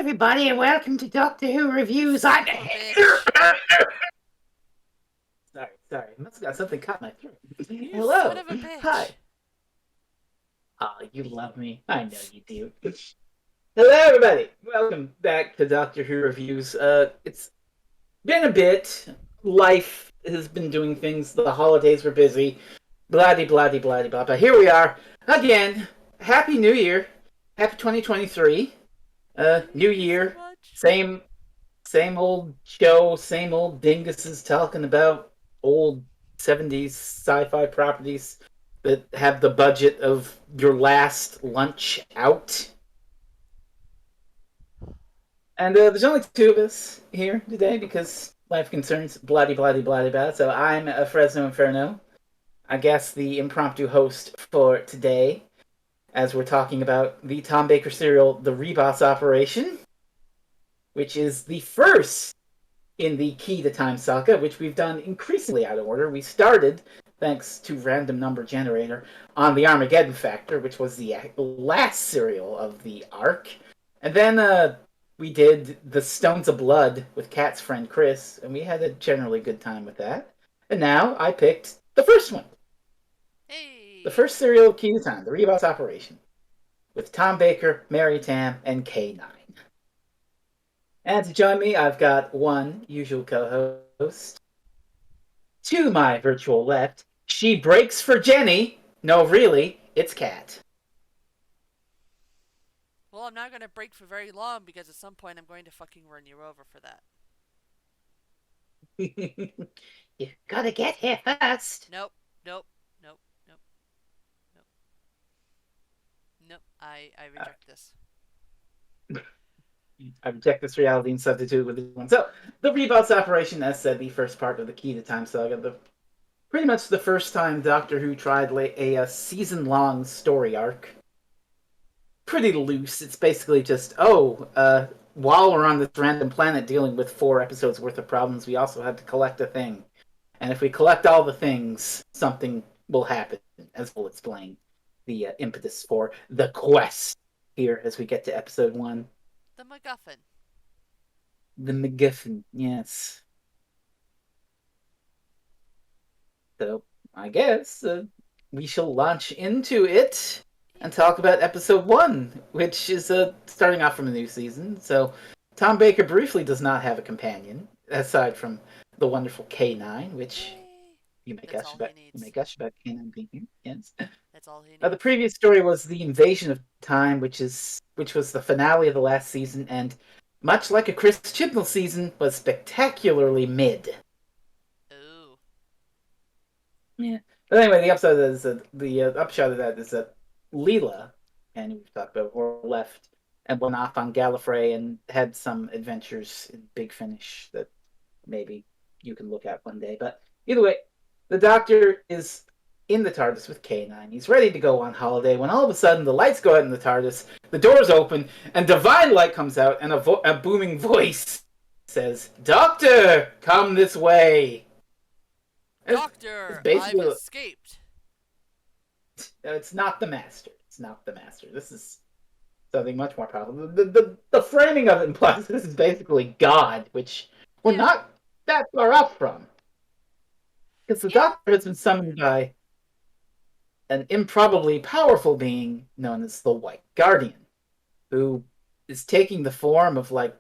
everybody, and welcome to Doctor Who Reviews. I'm. Sorry. I must have got something caught in my throat. You Hello. son of a bitch. Hi. Oh, you love me. I know you do. Hello, everybody. Welcome back to Doctor Who Reviews. It's been a bit. Life has been doing things. The holidays were busy. Blah blah blah blah. But here we are again. Happy New Year. Happy 2023. New Thank you so year. much. Same old show, same old dinguses talking about old 70s sci-fi properties that have the budget of your last lunch out. And there's only two of us here today because life concerns, bloody blah. So I'm a Frezno Inferno, I guess the impromptu host for today, as we're talking about the Tom Baker serial, The Ribos Operation, which is the first in the Key to Time saga, which we've done increasingly out of order. We started, thanks to random number generator, on the Armageddon Factor, which was the last serial of the arc. And then we did the Stones of Blood with Kat's friend Chris, and we had a generally good time with that. And now I picked the first one. Hey. The first serial of Key to Time, The Ribos Operation, with Tom Baker, Mary Tamm, and K9. And to join me, I've got one usual co-host. To my virtual left, she breaks for Jenny. No, really, it's Kat. Well, I'm not going to break for very long because at some point I'm going to fucking run you over for that. You gotta get here first. Nope. Nope. Nope. Nope. Nope. Nope. I reject this. I reject this reality and substitute with this one. So, the Rebots Operation, as said, the first part of the Key to Time saga, pretty much the first time Doctor Who tried a season-long story arc. Pretty loose. It's basically just, while we're on this random planet dealing with 4 episodes worth of problems, we also have to collect a thing. And if we collect all the things, something will happen, as we'll explain the impetus for the quest here as we get to episode 1. The MacGuffin. The MacGuffin, yes. So, I guess we shall launch into it and talk about episode 1, which is starting off from a new season. So, Tom Baker briefly does not have a companion, aside from the wonderful K9, which you may gush about. You may gush about K9 being here. Yes. That's all he needs. The previous story was the Invasion of Time, which was the finale of the last season, and much like a Chris Chibnall season, was spectacularly mid. Ooh. Yeah. But anyway, the upshot of that is that Leela, and we've talked about before, left and went off on Gallifrey and had some adventures in Big Finish that maybe you can look at one day. But either way, the Doctor is in the TARDIS with K9. He's ready to go on holiday when all of a sudden the lights go out in the TARDIS, the doors open, and divine light comes out, and a booming voice says, "Doctor, come this way." Doctor, I've escaped. It's not the Master. It's not the Master. This is something much more powerful. The framing of it implies this is basically God, which we're not that far off from. Because the Doctor has been summoned by an improbably powerful being known as the White Guardian, who is taking the form of, like,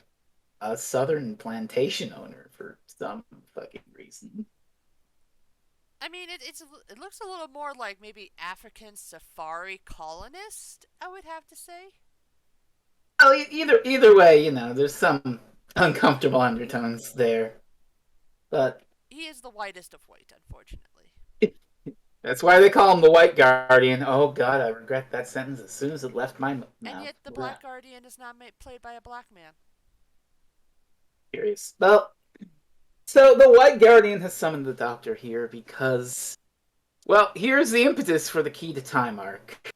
a southern plantation owner for some fucking reason. I mean, it looks a little more like maybe African safari colonist, I would have to say. Oh, either way, there's some uncomfortable undertones there. But he is the whitest of white, unfortunately. That's why they call him the White Guardian. Oh God, I regret that sentence as soon as it left my mouth. And yet the Black Guardian is not played by a black man. Curious. Well, so the White Guardian has summoned the Doctor here because, well, here's the impetus for the Key to Time arc.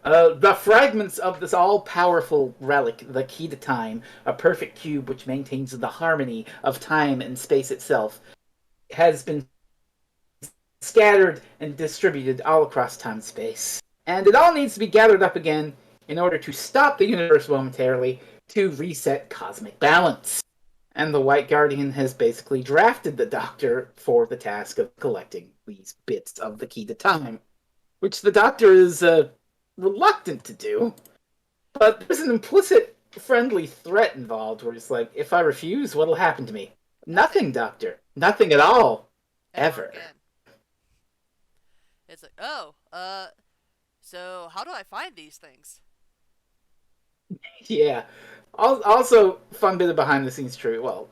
The fragments of this all-powerful relic, the Key to Time, a perfect cube which maintains the harmony of time and space itself, has been scattered and distributed all across time and space. And it all needs to be gathered up again in order to stop the universe momentarily to reset cosmic balance. And the White Guardian has basically drafted the Doctor for the task of collecting these bits of the key to time, which the Doctor is reluctant to do. But there's an implicit friendly threat involved where it's like, if I refuse, what'll happen to me? Nothing. Nothing, Doctor. Nothing at all. Ever Ever. again. It's like, oh, so how do I find these things? Yeah. Also, fun bit of behind the scenes true. Well,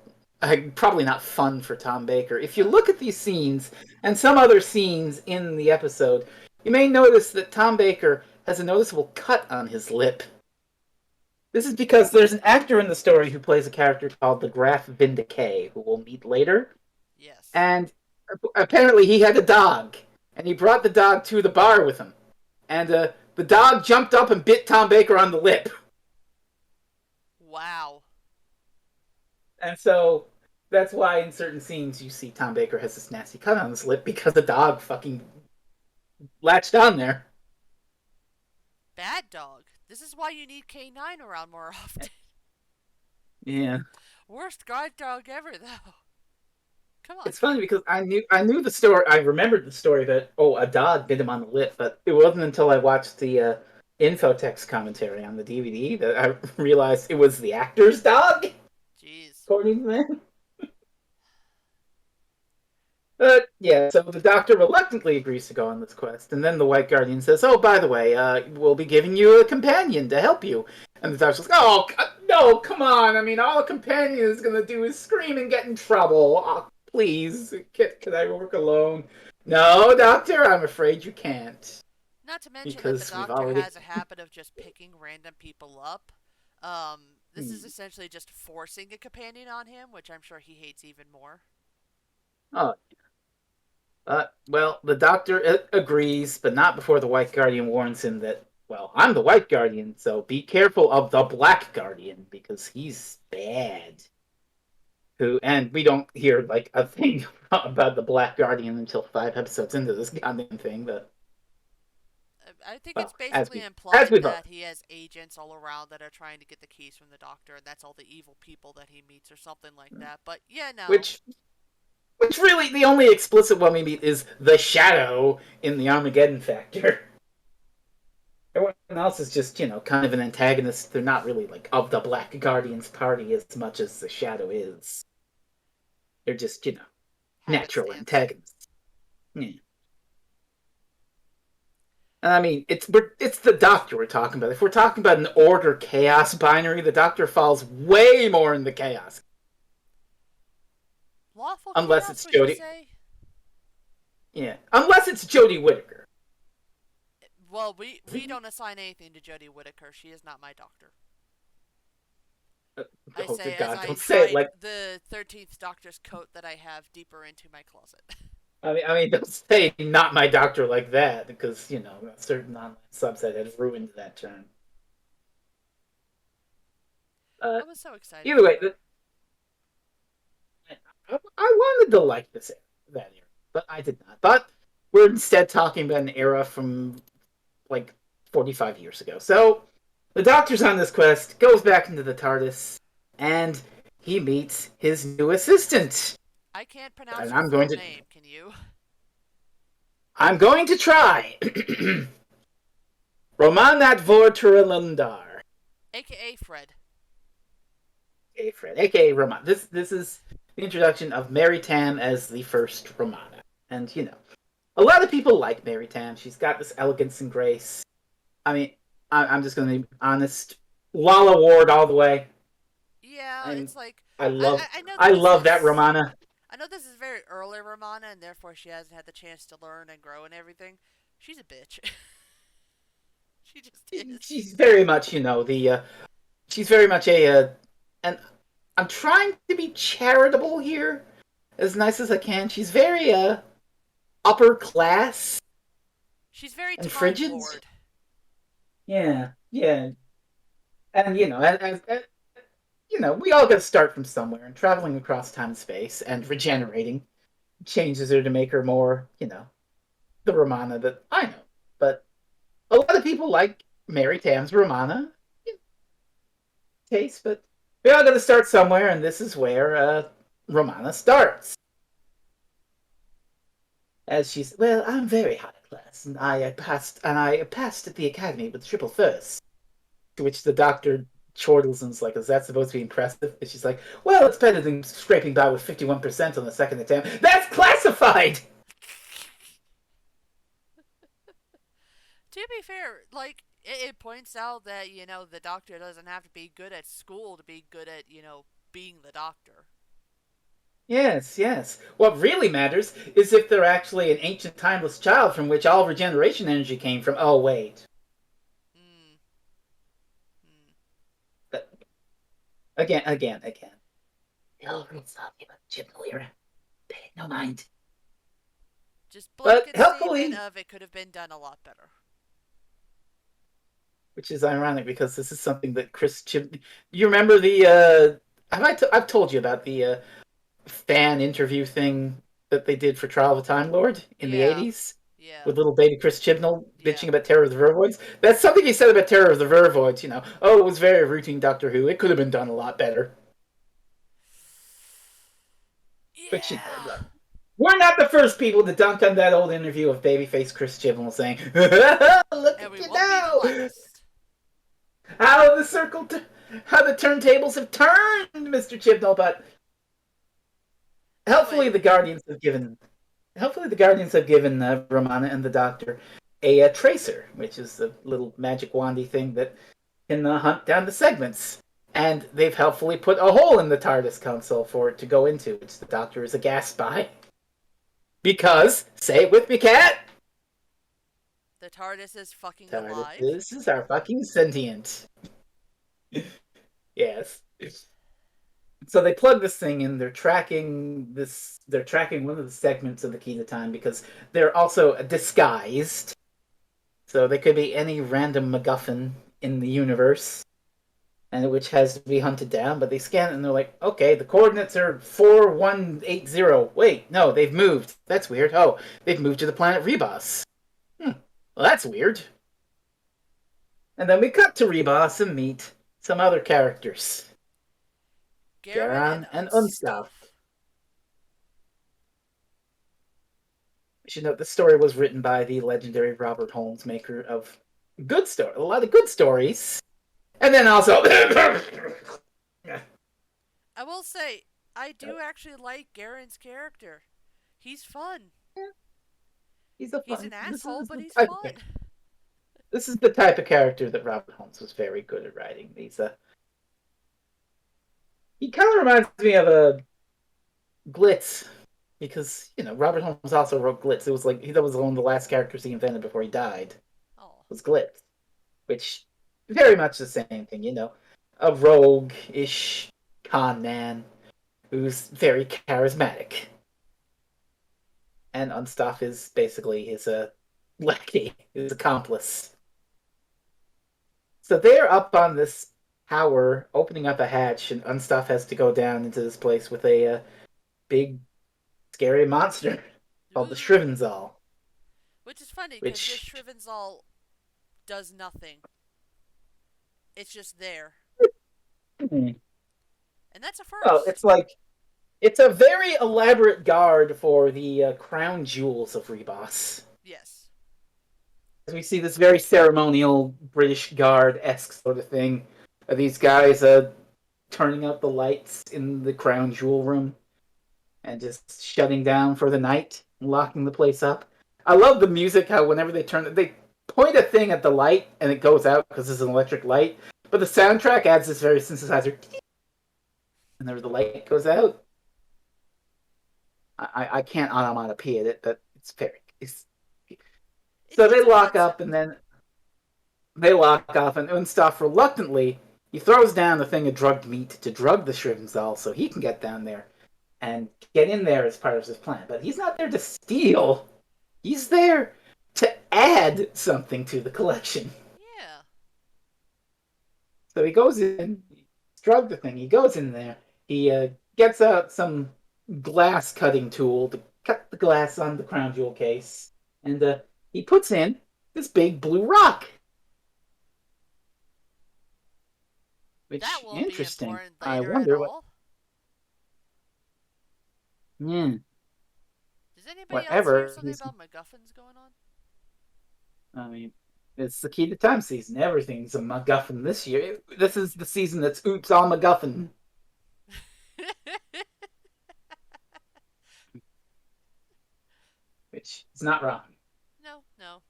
probably not fun for Tom Baker. If you Uh, look at these scenes and some other scenes in the episode, you may notice that Tom Baker has a noticeable cut on his lip. This is because there's an actor in the story who plays a character called the Graf Vindicay, who we'll meet later. yes. And apparently he had a dog, and he brought the dog to the bar with him. And the dog jumped up and bit Tom Baker on the lip. Wow. And so that's why in certain scenes you see Tom Baker has this nasty cut on his lip because the dog fucking latched on there. Bad dog. This is why you need K9 around more often. Yeah. Worst guard dog ever, though. Come on. It's funny because I knew the story. I remembered the story that a dog bit him on the lip, but it wasn't until I watched the infotext commentary on the DVD that I realized it was the actor's dog. Jeez. According to them. But yeah, so the Doctor reluctantly agrees to go on this quest, and then the White Guardian says, "Oh, by the way, we'll be giving you a companion to help you." And the Doctor's like, "Oh, no, come on! I mean, all a companion is gonna do is scream and get in trouble. Oh, please, can I work alone?" "No, Doctor, I'm afraid you can't, Not to mention that the because we've doctor already." has a habit of just picking random people up. This is essentially just forcing a companion on him, which I'm sure he hates even more. Oh, well, the Doctor agrees, but not before the White Guardian warns him that, well, I'm the White Guardian, so be careful of the Black Guardian, because he's bad. And we don't hear, like, a thing about the Black Guardian until 5 episodes into this goddamn thing, but, I think it's well, basically as implied we've that he has agents all around that are trying to get the keys from the doctor, and that's all the evil people that he meets, or something like that. But yeah, no. which, which really, the only explicit one we meet is the Shadow in the Armageddon Factor. Everyone else is just, kind of an antagonist. They're not really, like, of the Black Guardian's party as much as the Shadow is. They're just, natural Happenstance. antagonists. Yeah. And I mean, it's the Doctor we're talking about. If we're talking about an order chaos binary, the Doctor falls way more in the chaos. Lawful Unless chaos, it's would you Jodie. say? Yeah. Unless it's Jodie Whittaker. Well, we don't assign anything to Jodie Whittaker. She is not my doctor. I Oh, say good as God, I don't say it slide like. the 13th Doctor's coat that I have deeper into my closet. I mean, don't say not my doctor like that, because a certain online subset has ruined that term. Uh, I was so excited Either for way, her. I wanted to like that era, but I did not. But we're instead talking about an era from like 45 years ago. So the Doctor's on this quest, goes back into the TARDIS, and he meets his new assistant. I can't pronounce And her I'm going full to name. Can you? I'm going to try. Romanat Vorturalundar. AKA Fred. AKA Fred, aka Romana. This is the introduction of Mary Tamm as the first Romana. And a lot of people like Mary Tamm. She's got this elegance and grace. I mean, I'm just going to be honest. Lala Ward all the way. Yeah, I'm it's like I love I know I that this love that is Romana. I know this is very early Romana, and therefore she hasn't had the chance to learn and grow and everything. She's a bitch. She just is. She's very much the she's very much and I'm trying to be charitable here as nice as I can. She's very upper class She's very and Time frigid. Lord. Yeah, yeah, and we all got to start from somewhere, and traveling across time and space and regenerating changes her to make her more, the Romana that I know. But a lot of people like Mary Tamm's Romana. taste, but we all got to start somewhere, and this is where Romana starts. As she's, well, I'm very high class, and I passed at the academy with triple first. To which the doctor chortles and is like, is that supposed to be impressive? And she's like, well, it's better than scraping by with 51% on the second attempt. That's classified! To be fair, like it points out that the doctor doesn't have to be good at school to be good at being the doctor. Yes, yes. What really matters is if they're actually an ancient timeless child from which all regeneration energy came from. Oh, wait. Hmm. Hmm. But again. They'll read something about Jim Lear. Pay no mind. Just But blanket statement helpfully, of it could have been done a lot better. which is ironic because this is something that Chris Chib. You remember the I've told you about the fan interview thing that they did for Trial of the Time Lord in the Yeah. 80s Yeah. with little baby Chris Chibnall Yeah. bitching about Terror of the Vervoids. That's something he said about Terror of the Vervoids. Oh, it was very routine Doctor Who. It could have been done a lot better. But Yeah. we're not the first people to dunk on that old interview of babyface Chris Chibnall saying, "Look And at we you won't be the now! last. How the how the turntables have turned, Mister Chibnall." But hopefully Anyway, the Guardians have given Romana and the Doctor a tracer, which is a little magic wandy thing that can hunt down the segments. And they've helpfully put a hole in the TARDIS console for it to go into, which the Doctor is aghast by. Because, say it with me, Cat! the TARDIS is fucking alive. TARDIS are fucking sentient. Yes. So they plug this thing in. They're tracking this. They're tracking one of the segments of the key to time because they're also disguised. So they could be any random MacGuffin in the universe, and which has to be hunted down. But they scan it and they're like, okay, the coordinates are 4180. Wait, no, they've moved. That's weird. Oh, they've moved to the planet Ribos. Well, that's weird. And then we cut to Ribos and meet some other characters, Garen and Garan and Unstaff. Unstuff. We should note this story was written by the legendary Robert Holmes, maker of a lot of good stories, and then also I will say, I do actually like Garen's character. He's fun. he's a He's an fun. asshole, but he's fun. This is the type of character that Robert Holmes was very good at writing. He kind of reminds me of a Glitz because Robert Holmes also wrote Glitz. It was like that was one of the last characters he invented before he died. Oh. Was Glitz, which very much the same thing. A rogue-ish con man who's very charismatic, and Unstuff is basically his lackey, his accomplice. So they're up on this tower, opening up a hatch, and Unstuff has to go down into this place with a big, scary monster called the Ooh. Shrivenzal. Which is funny because this Which, Shrivenzal does nothing. It's just there. well, And that's a it's first. like it's a very elaborate guard for the crown jewels of Rebos. Yes. We see this very ceremonial British guard esque sort of thing. These guys turning out the lights in the crown jewel room and just shutting down for the night, locking the place up. I love the music. How whenever they point a thing at the light and it goes out because it's an electric light. But the soundtrack adds this very synthesizer, and there the light goes out. I can't onomatopoeia it, but it's very. So they It's a lock fun up, and sound. then they lock off, and Unstoff reluctantly he throws down the thing of drugged meat to drug the Shrivenzal so he can get down there and get in there as part of his plan. But he's not there to steal. He's there to add something to the collection. Yeah. So he goes in, drug the thing. He goes in there. He gets out some glass cutting tool to cut the glass on the crown jewel case, and he puts in this big blue rock, That Which won't be interesting. important I later at wonder what. all. Yeah, Does anybody else hear whatever. something about MacGuffins going on? I mean, it's the key to time season. Everything's a MacGuffin this year. This is the season that's oops all MacGuffin, which is not wrong. No, no.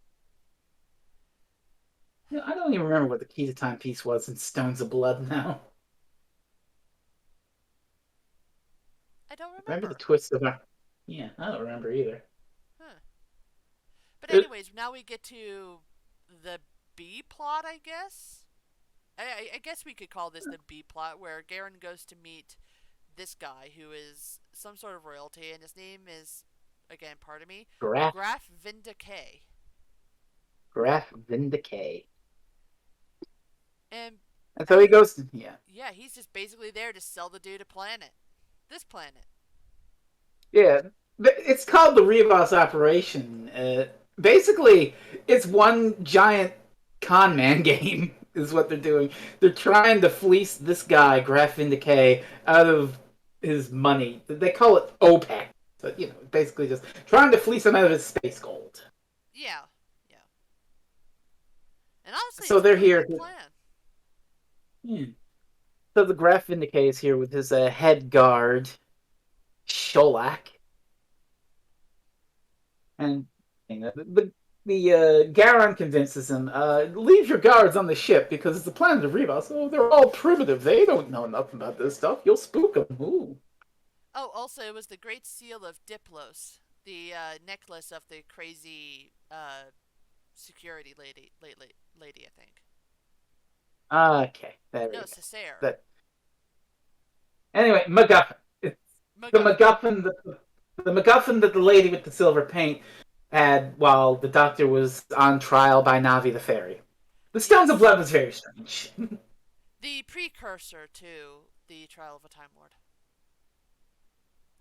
You know, I don't even remember what the key to time piece was in Stones of Blood now. I don't Remember the remember. twist of our. Yeah, I don't remember either. Huh. But It, anyways, now we get to the B plot, I guess. I guess we could call this the B plot, where Garen goes to meet this guy who is some sort of royalty, and his name is, again, pardon me, Graph, Graf Vindicay. Graph Vindicate. And And I so he mean, goes, yeah, yeah, he's just basically there to sell the dude a planet. This planet. yeah. It's called the Ribos Operation. Basically, it's one giant con man game, is what they're doing. They're trying to fleece this guy, Graph Vindicate, out of his money. They call it OPEC. So, you know, basically just trying to fleece him out of his space gold. Yeah, yeah. And honestly, So it's a they're pretty here. good plan. Hmm. So the Graph Vindicate is here with his head guard, Sholak. And Garon convinces him, leave your guards on the ship because it's the planet of Rivas. Oh, they're all primitive. They don't know nothing about this stuff. You'll spook them. Ooh. Oh, also, it was the Great Seal of Diplos, the necklace of the crazy security lady, I think. Okay, there we No, go. Cessair. That anyway, MacGuffin. It's the MacGuffin. MacGuffin that the MacGuffin that the lady with the silver paint had while the doctor was on trial by Navi the fairy. The Stones of Yes. Blood was very strange. The precursor to the Trial of a Time Lord.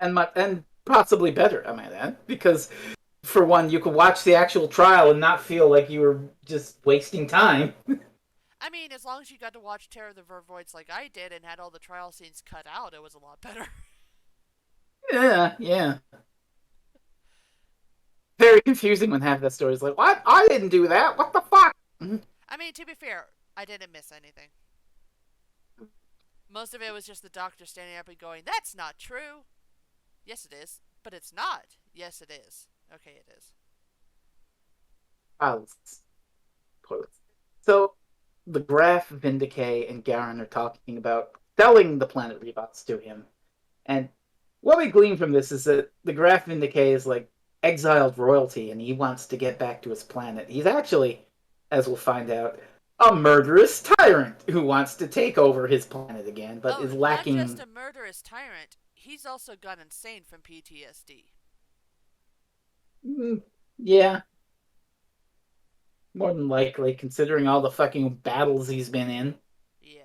And possibly better, I might add, because for one, you could watch the actual trial and not feel like you were just wasting time. I mean, as long as you got to watch Terror of the Vervoids like I did and had all the trial scenes cut out, it was a lot better. Yeah, yeah. Very confusing when half that story is like, what? I didn't do that. What the fuck? I mean, to be fair, I didn't miss anything. Most of it was just the doctor standing up and going, "That's not true." Yes, it is. But it's not. Yes, it is. Okay, it is. Oh, quotes. So the Graph, Vindicay, and Garen are talking about selling the planet Rebots to him. And what we glean from this is that the Graph Vindicay is like exiled royalty and he wants to get back to his planet. He's actually, as we'll find out, a murderous tyrant who wants to take over his planet again, but Oh, is not just lacking. a murderous tyrant. He's also gone insane from PTSD. Yeah, more than likely, considering all the fucking battles he's been in. Yeah.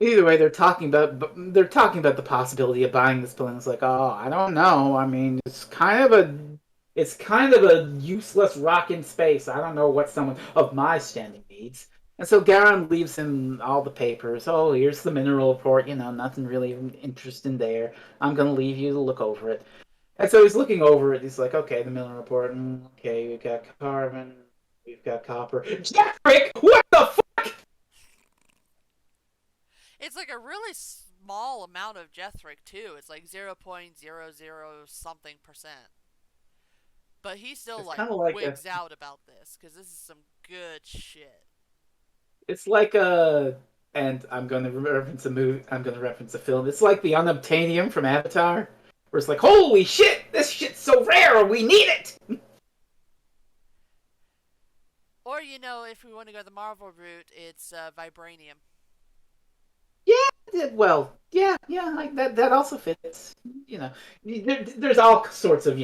Either way, they're talking about the possibility of buying this planet. It's like, oh, I don't know. I mean, it's kind of a useless rock in space. I don't know what someone of my standing needs. And so Garon leaves him all the papers. Oh, here's the mineral report. You know, nothing really interesting there. I'm gonna leave you to look over it. And so he's looking over it. He's like, okay, the mineral report. Okay, we've got carbon. We've got copper. Jeffrick, what the fuck? It's like a really small amount of Jethric, too. It's like 0.00 something percent. But he still, It's like, kind of like a wigs out about this, because this is some good shit. It's like a, and I'm going to reference a movie. I'm going to reference a film. It's like the unobtainium from Avatar, where it's like, holy shit, this shit's so rare, we need it. Or, you know, if we want to go the Marvel route, it's Vibranium. Yeah, well, yeah, yeah, like that. That also fits. You know, there's all sorts of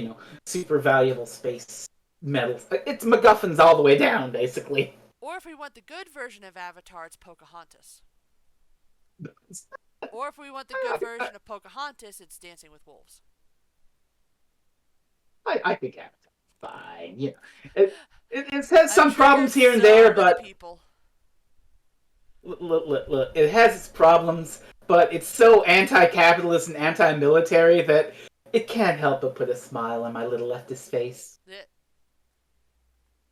super valuable space metals. It's MacGuffins all the way down, basically. Or if we want the good version of Avatar, it's Pocahontas. Or if we want the good I, version of Pocahontas, it's Dancing with Wolves. I think Avatar's fine. It has I've some problems triggered here and so there, many but people. Look, it has its problems, but it's so anti-capitalist and anti-military that it can't help but put a smile on my little leftist face. Eh,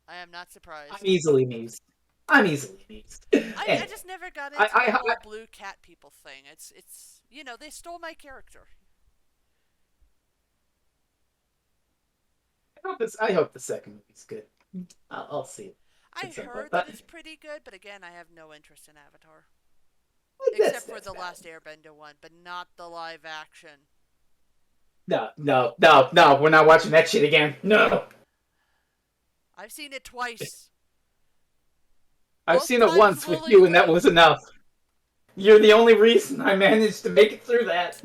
I am not I'm surprised. easily amused. I'm easily amused. I Anyway, just never got I, into I, the I, whole blue cat people thing. It's they stole my character. I hope the second movie's good. I'll see it I at some point, heard that but it's pretty good, but again, I have no interest in Avatar. that's Except for that's the valid. last Airbender one, but not the live action. No. We're not watching that shit again. No, I've seen it twice. I've Both seen it times once with you, and that willingly. was enough. You're the only reason I managed to make it through that.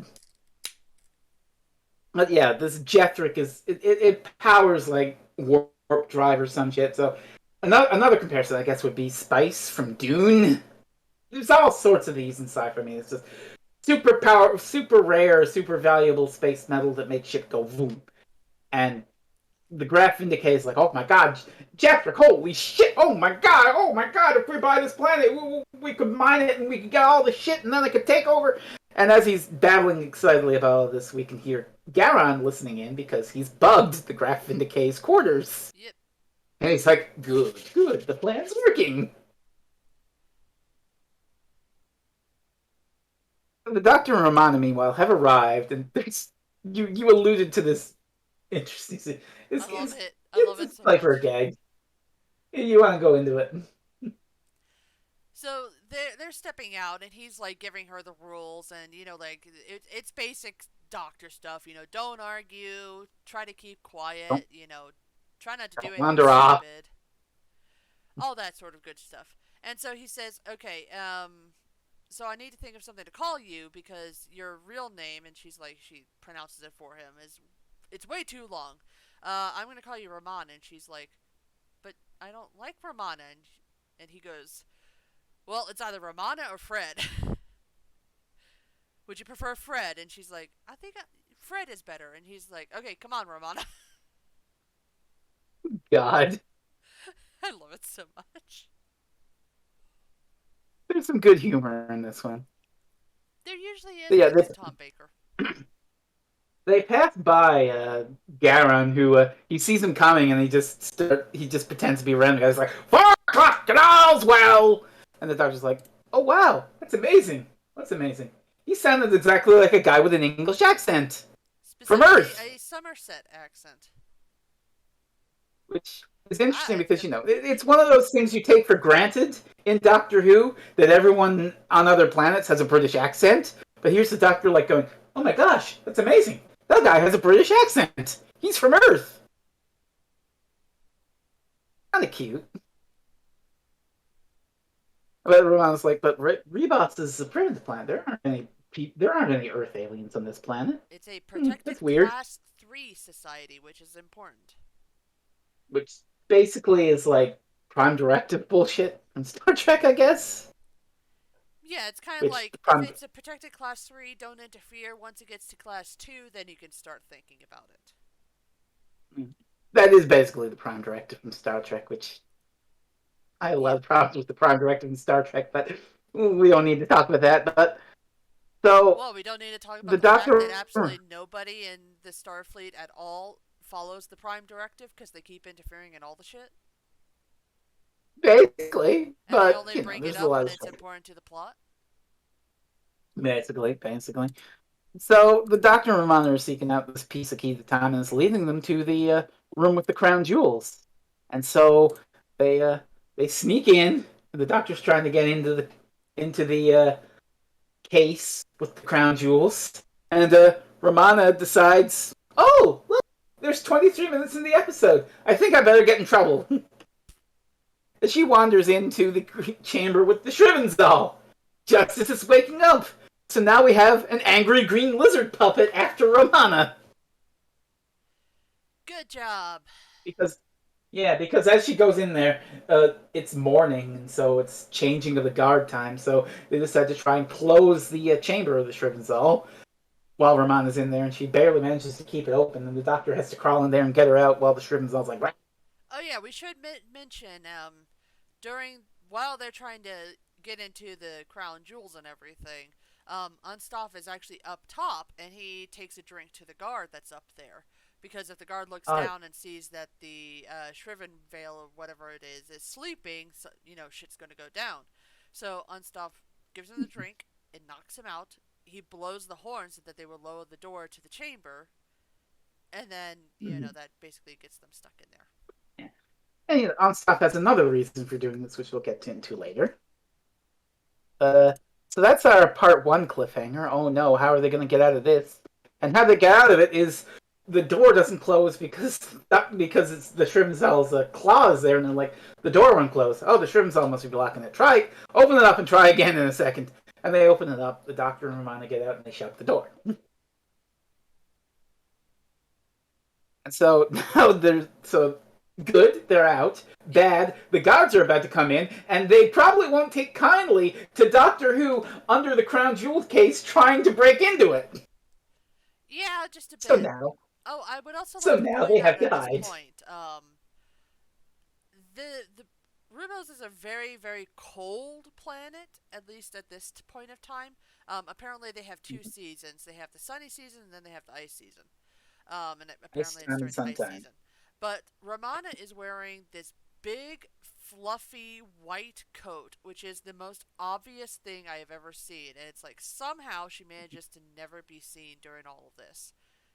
But yeah, this Jethric it powers like warp drive or some shit. So another comparison, I guess, would be Spice from Dune. There's all sorts of these in sci-fi. I mean, it's just super rare, super valuable space metal that makes shit go boom. And the graph indicates like, oh my god, Jethric, holy shit, oh my god, if we buy this planet, we could mine it and we could get all the shit and then it could take over. And as he's babbling excitedly about all this, we can hear Garon listening in because he's bugged the graph indicates quarters. Yep. And he's like, good, the plan's working. The Doctor and Romana, meanwhile, have arrived, and there's you alluded to this interesting scene. I love it. I love it It's so like for a much. gag. You want to go into it? So they're stepping out, and he's like giving her the rules, and like it's basic doctor stuff. Don't argue, try to keep Don't, quiet. Try not to do don't anything wander off. stupid. All that sort of good stuff. And so he says, okay, so I need to think of something to call you because your real name, and she pronounces it for him, it's way too long. I'm gonna call you Romana, and she's like, but I don't like Romana, and he goes, well, it's either Romana or Fred. Would you prefer Fred? And she's like, I think Fred is better. And he's like, okay, come on, Romana. God, I love it so much. there's some good humor in this one. There usually is But yeah, when it's Tom Baker. they pass by Garon, who he sees him coming, and he just pretends to be a random guy. He's like, 4 o'clock and all's well. And the Doctor's like, oh wow, that's amazing. That's amazing. He sounded exactly like a guy with an English accent from Specifically, Earth. a Somerset accent. Which is interesting I because feel it's one of those things you take for granted in Doctor Who that everyone on other planets has a British accent. But here's the Doctor like going, "Oh my gosh, that's amazing! That guy has a British accent. He's from Earth. Kind of cute." But Romana's like, "But Ribos is a primitive planet. There aren't any Earth aliens on this planet. it's a That's protected weird." class 3 society, which is important. Which basically is like Prime Directive bullshit from Star Trek, I guess. Yeah, it's kind of Which like the if Prime it's a protected class 3, don't interfere. Once it gets to class 2, then you can start thinking about it. that is basically the Prime Directive from Star Trek, which I have a lot Yep. of problems with the Prime Directive in Star Trek, but we don't need to talk about that. But so Well, we don't need to talk the about the fact that Doctor, absolutely nobody in the Starfleet at all follows the Prime Directive because they keep interfering in all the shit. basically, And they but only bring it there's a up lot when of it's stuff. important to the plot. Basically. So the Doctor and Romana are seeking out this piece of key to time, and it's leading them to the room with the crown jewels. And so they they sneak in. The Doctor's trying to get into the case with the crown jewels, and Romana decides, "Oh, look, there's 23 minutes in the episode. I think I better get in trouble." She wanders into the chamber with the Shriven's doll. Justice is waking up. So now we have an angry green lizard puppet after Romana. Good job. Because, yeah, because as she goes in there, it's morning, and so it's changing of the guard time. So they decide to try and close the chamber of the Shriven's doll while Romana's in there, and she barely manages to keep it open, and the Doctor has to crawl in there and get her out while the Shriven's doll's like, "What?" Oh yeah, we should mention during while they're trying to get into the crown jewels and everything, Unstoff is actually up top, and he takes a drink to the guard that's up there. Because if the guard looks Uh, down and sees that the Shriven Veil or whatever it is sleeping, so, shit's gonna go down. So Unstoff gives him the drink, it knocks him out. He blows the horn so that they will lower the door to the chamber, and then mhm. that basically gets them stuck in there. Yeah. And Unstock has another reason for doing this, which we'll get into later. Uh, so that's our part one cliffhanger. Oh no, how are they going to get out of this? And how they get out of it is the door doesn't close because it's the Shrimzel's claws there, and they're like, the door won't close. Oh, the Shrimzel must be blocking it. Open it up and try again in a second. And they open it up. The Doctor and Romana get out and they shut the door. And so now they're so good, they're out. Bad, the guards are about to come in, and they probably won't take kindly to Doctor Who under the crown jewel case trying to break into it. Yeah, just a So bit. now, Oh, I would also so like to now point they out have to at this hide. point, the Ribos is a very very cold planet, at least at this point of time. Apparently they have two seasons. They have the sunny season and then they have the ice season. And This apparently it's time, during the ice sometime. season. But Romana is wearing this big, fluffy white coat, which is the most obvious thing I have ever seen. And it's like somehow she manages to never be seen during all of this.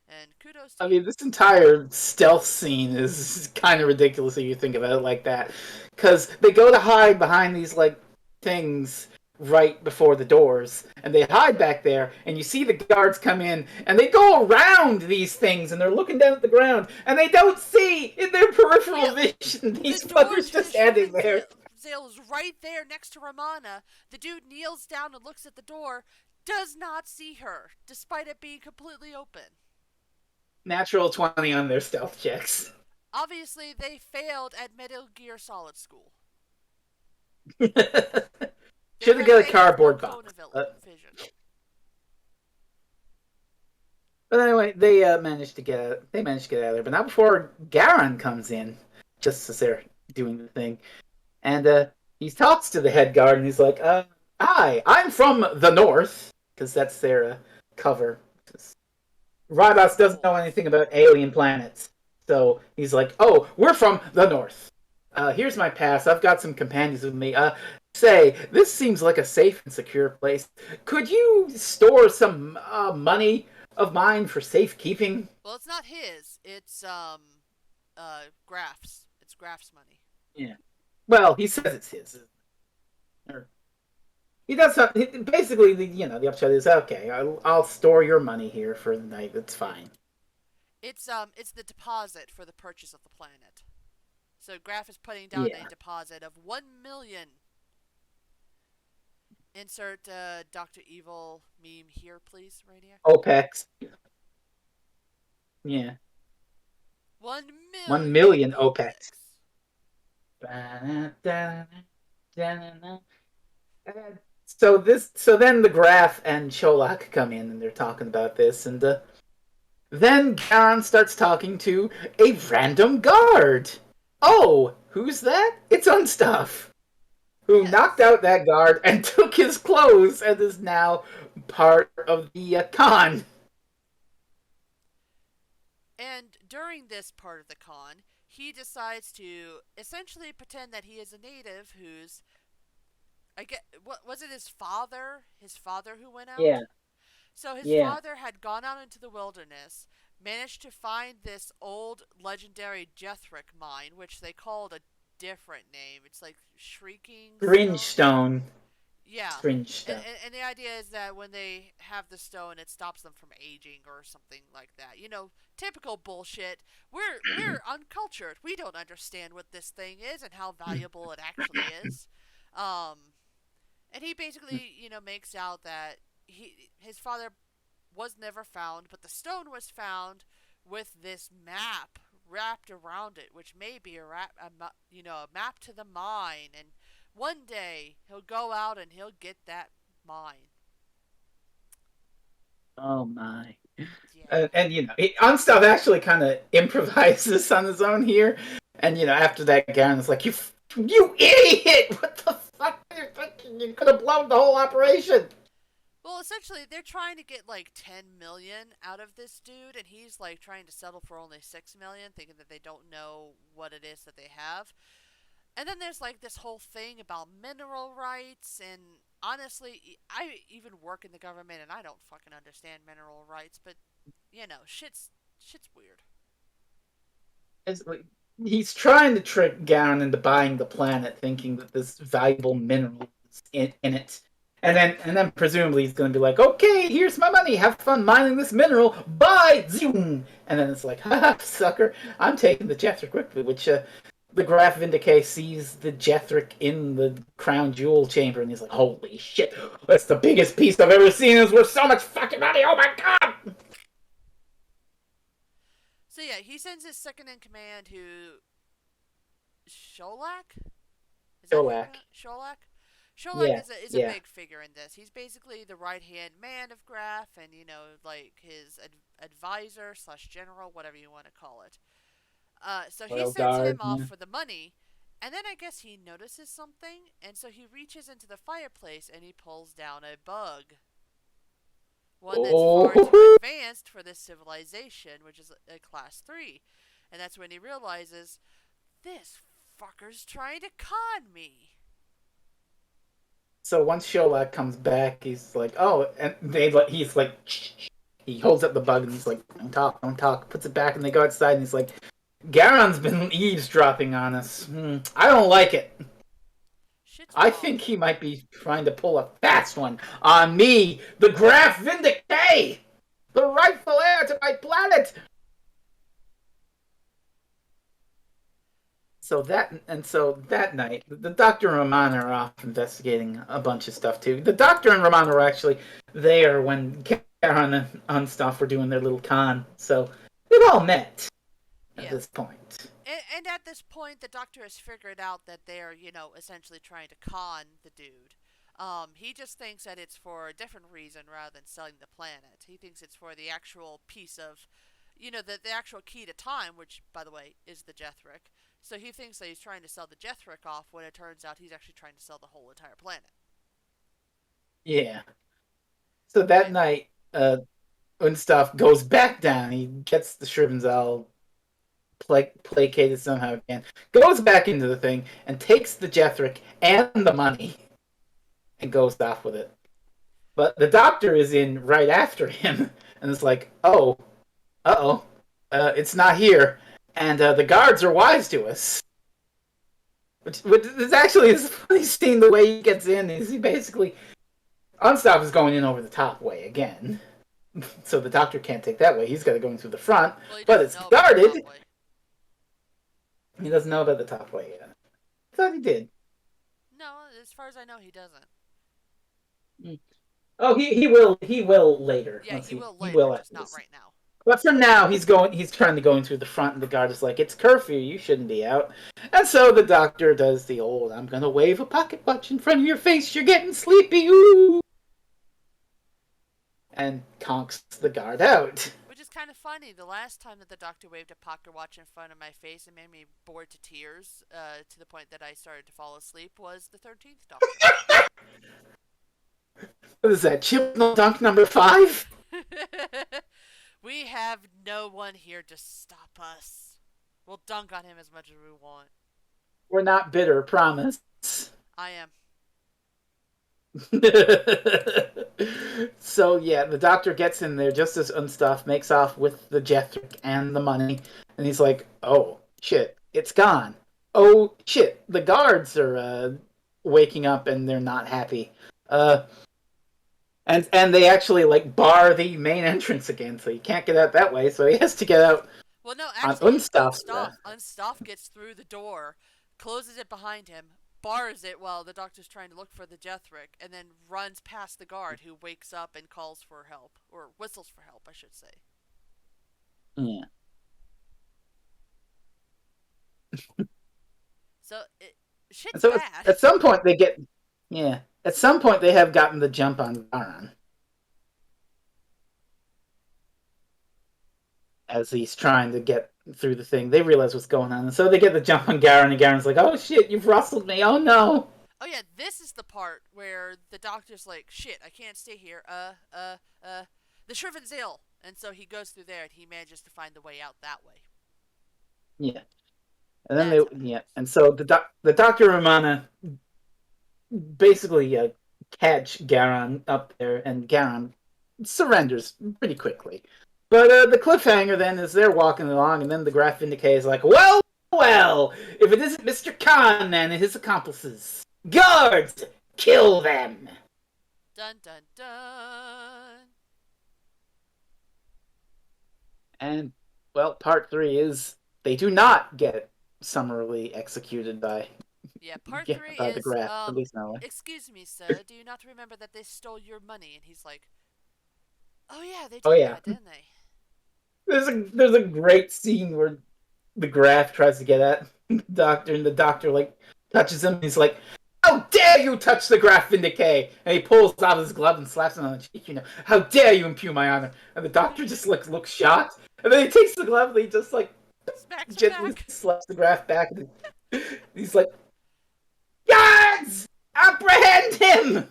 And kudos to I you. mean, this entire stealth scene is kind of ridiculous if you think about it like that. Because they go to hide behind these, like, things right before the doors, and they hide back there, and you see the guards come in, and they go around these things, and they're looking down at the ground, and they don't see in their peripheral Yeah, vision the these door fuckers to the just standing Shriven there. Zale is right there next to Romana. The dude kneels down and looks at the door, does not see her, despite it being completely open. Natural 20 on their stealth checks. Obviously, they failed at Metal Gear Solid School. Should have got a They have no cardboard cone box. of vision. But anyway, they managed to get out of there. But not before Garan comes in, just as they're doing the thing, and he talks to the head guard, and he's like, "Hi, I'm from the North," because that's their cover. Rybos doesn't know Wolves. anything about alien planets, so he's like, "Oh, we're from the North. Here's my pass. I've got some companions with me. Say, this seems like a safe and secure place. Could you store some money of mine for safekeeping?" Well, it's not his. It's Graf's. It's Graf's money. Yeah. Well, he says it's his. Or he does something. Basically, the upshot is okay. I'll store your money here for the night. It's fine. It's the deposit for the purchase of the planet. So Graf is putting down a Yeah. deposit of 1 million. Insert Doctor Evil meme here, please, Rainier. OPEX. Yeah. 1 million 1 million OPEX. OPEX. So then the Graf and Cholak come in and they're talking about this, and then Garon starts talking to a random guard. Oh, who's that? It's Unstuff, who knocked Yes. out that guard and took his clothes and is now part of the con. And during this part of the con, he decides to essentially pretend that he is a native who's I get what was it his father? His father who went Yeah, out? So his yeah. father had gone out into the wilderness, managed to find this old legendary Jethric mine, which they called a different name. It's like Shrieking Stone. Gringstone. Yeah. And, Gringstone. and, and the idea is that when they have the stone, it stops them from aging or something like that. Typical bullshit. We're uncultured. We don't understand what this thing is and how valuable it actually is. Um, and he basically, makes out that his father was never found, but the stone was found with this map wrapped around it, which may be a map to the mine. And one day he'll go out and he'll get that mine. Oh my. Yeah. And Unstuff actually kind of improvises on his own here. And after that, Garen's like, "You You idiot! What the fuck are you thinking? You could have blown the whole operation. Well, essentially, they're trying to get like 10 million out of this dude, and he's like trying to settle for only 6 million, thinking that they don't know what it is that they have. And then there's like this whole thing about mineral rights, and honestly, I even work in the government and I don't fucking understand mineral rights, but shit's weird. It's like, he's trying to trick Garen into buying the planet, thinking that this valuable mineral is in it. And then presumably he's going to be like, okay, here's my money. Have fun mining this mineral. Bye! Zoom! And then it's like, haha, sucker. I'm taking the Jethric quickly, which the Graph Vindicate sees the Jethric in the crown jewel chamber, and he's like, holy shit, that's the biggest piece I've ever seen. It's worth so much fucking money. Oh my god! So yeah, he sends his second in command, who Sholak? Is that how you Sholak. pronounce Sholak? Sholak Yeah, is a yeah. big figure in this. He's basically the right hand man of Graf, and like his advisor slash general, whatever you want to call it. So he Royal sends him Guard. off Yeah. for the money, and then I guess he notices something, and so he reaches into the fireplace and he pulls down a bug. One that's far too Oh, advanced for this civilization, which is a class 3. And that's when he realizes, this fucker's trying to con me. so once Sholak comes back, he's like, "Oh," and he's like, shh. He holds up the bug and he's like, "Don't talk, don't talk." Puts it back, and they go outside, and he's like, "Garon's been eavesdropping on us. I don't like it. Shit's I wrong. think he might be trying to pull a fast one on me, the Graph Vindicate, the rightful heir to my planet." So that night, the Doctor and Romana are off investigating a bunch of stuff too. The Doctor and Romana were actually there when Karen and stuff were doing their little con, so they've all met at Yeah. this point. And at this point, the doctor has figured out that they're, essentially trying to con the dude. He just thinks that it's for a different reason rather than selling the planet. He thinks it's for the actual piece of, the actual key to time, which, by the way, is the Jethric. So he thinks that he's trying to sell the Jethric off when it turns out he's actually trying to sell the whole entire planet. Yeah. So that And night, when stuff goes back down, he gets the Shrivens all placated somehow again, goes back into the thing, and takes the Jethric and the money and goes off with it. But the Doctor is in right after him, and it's like, oh, oh, it's not here, and the guards are wise to us. Which is actually is funny seeing the way he gets in. Is he basically Unstop is going in over the top way again, so the Doctor can't take that way. He's got to go in through the front, well, he but doesn't it's know about the top guarded. way. He doesn't know about the top way yet. I thought he did. No, as far as I know, he doesn't. Oh, he will later Yeah, once he will he later, will just after not this. right now. But for now, he's trying to go in through the front, and the guard is like, "It's curfew. You shouldn't be out." And so the Doctor does the old, "I'm gonna wave a pocket watch in front of your face. You're getting sleepy." Ooh, and conks the guard out. Which is kind of funny. The last time that the doctor waved a pocket watch in front of my face and made me bored to tears, to the point that I started to fall asleep, was the 13th Doctor. What is that? Chibnall Dunk number 5? We have no one here to stop us. We'll dunk on him as much as we want. We're not bitter, promise. I am. So yeah, the Doctor gets in there just as Unstuff makes off with the Jethric and the money, and he's like, "Oh shit, it's gone. Oh shit, the guards are waking up and they're not happy." Uh, and they actually like bar the main entrance again, so he can't get out that way. So he has to get out Well, no, on actually, Unstuff's. Unstoff gets through the door, closes it behind him, bars it while the doctor's trying to look for the Jethric, and then runs past the guard, who wakes up and calls for help, or whistles for help, I should say. Yeah. So And shit's so bad. at some point they get, yeah. At some point they have gotten the jump on Garon. as he's trying to get through the thing. They realize what's going on, and so they get the jump on Garen, and Garen's like, "Oh shit, you've rustled me! Oh no!" Oh yeah, this is the part where the doctor's like, "Shit, I can't stay here. The Shriven's ill," and so he goes through there and he manages to find the way out that way. Yeah, and then That's how that yeah, happens. and so the Doctor Romana basically catch Garon up there, and Garon surrenders pretty quickly. But the cliffhanger then is they're walking along, and then the Graf Vindicate is like, "Well, well, if it isn't Mr. Khan then and his accomplices, guards, kill them!" Dun dun dun. And well, part 3 is they do not get summarily executed by Yeah, part three by the is Graf, at least not. excuse me, sir, do you not remember that they stole your money? And he's like, "Oh yeah, they Oh did yeah, that, didn't they?" there's a great scene where the Graf tries to get at the Doctor, and the Doctor like touches him. And he's like, "How dare you touch the Graf Vindicate!" And he pulls out his glove and slaps him on the cheek. "How dare you impugn my honor!" And the Doctor just like looks shocked, and then he takes the glove and he just like Smacks him gently back. slaps the Graf back. And he's like, "Guards, apprehend him!"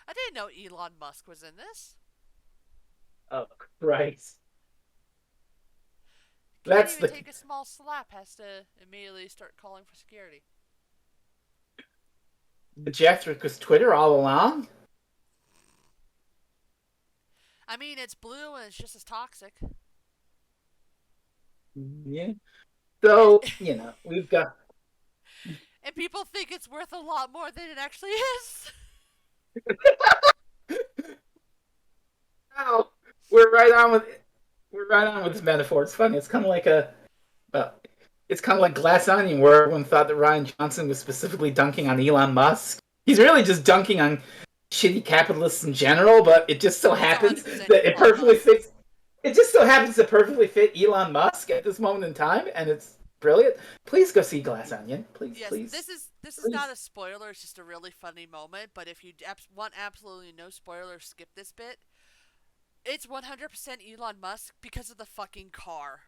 I didn't know Elon Musk was in this. Oh Christ! Can't That's even the take a small slap, has to immediately start calling for security. Jeff was Twitter all along. I mean, it's blue and it's just as toxic. Yeah. So we've got. And people think it's worth a lot more than it actually is. Wow, we're right on with this metaphor. It's funny. It's kind of like uh, it's kind of like Glass Onion, where everyone thought that Ryan Johnson was specifically dunking on Elon Musk. He's really just dunking on shitty capitalists in general, but it just so It's happens 100% that it Elon perfectly Musk. fits. It just so happens to perfectly fit Elon Musk at this moment in time, and it's brilliant. Please go see Glass Onion. Please, Yes, please, this is please. not a spoiler. It's just a really funny moment. But if you want absolutely no spoilers, skip this bit. It's 100% Elon Musk because of the fucking car.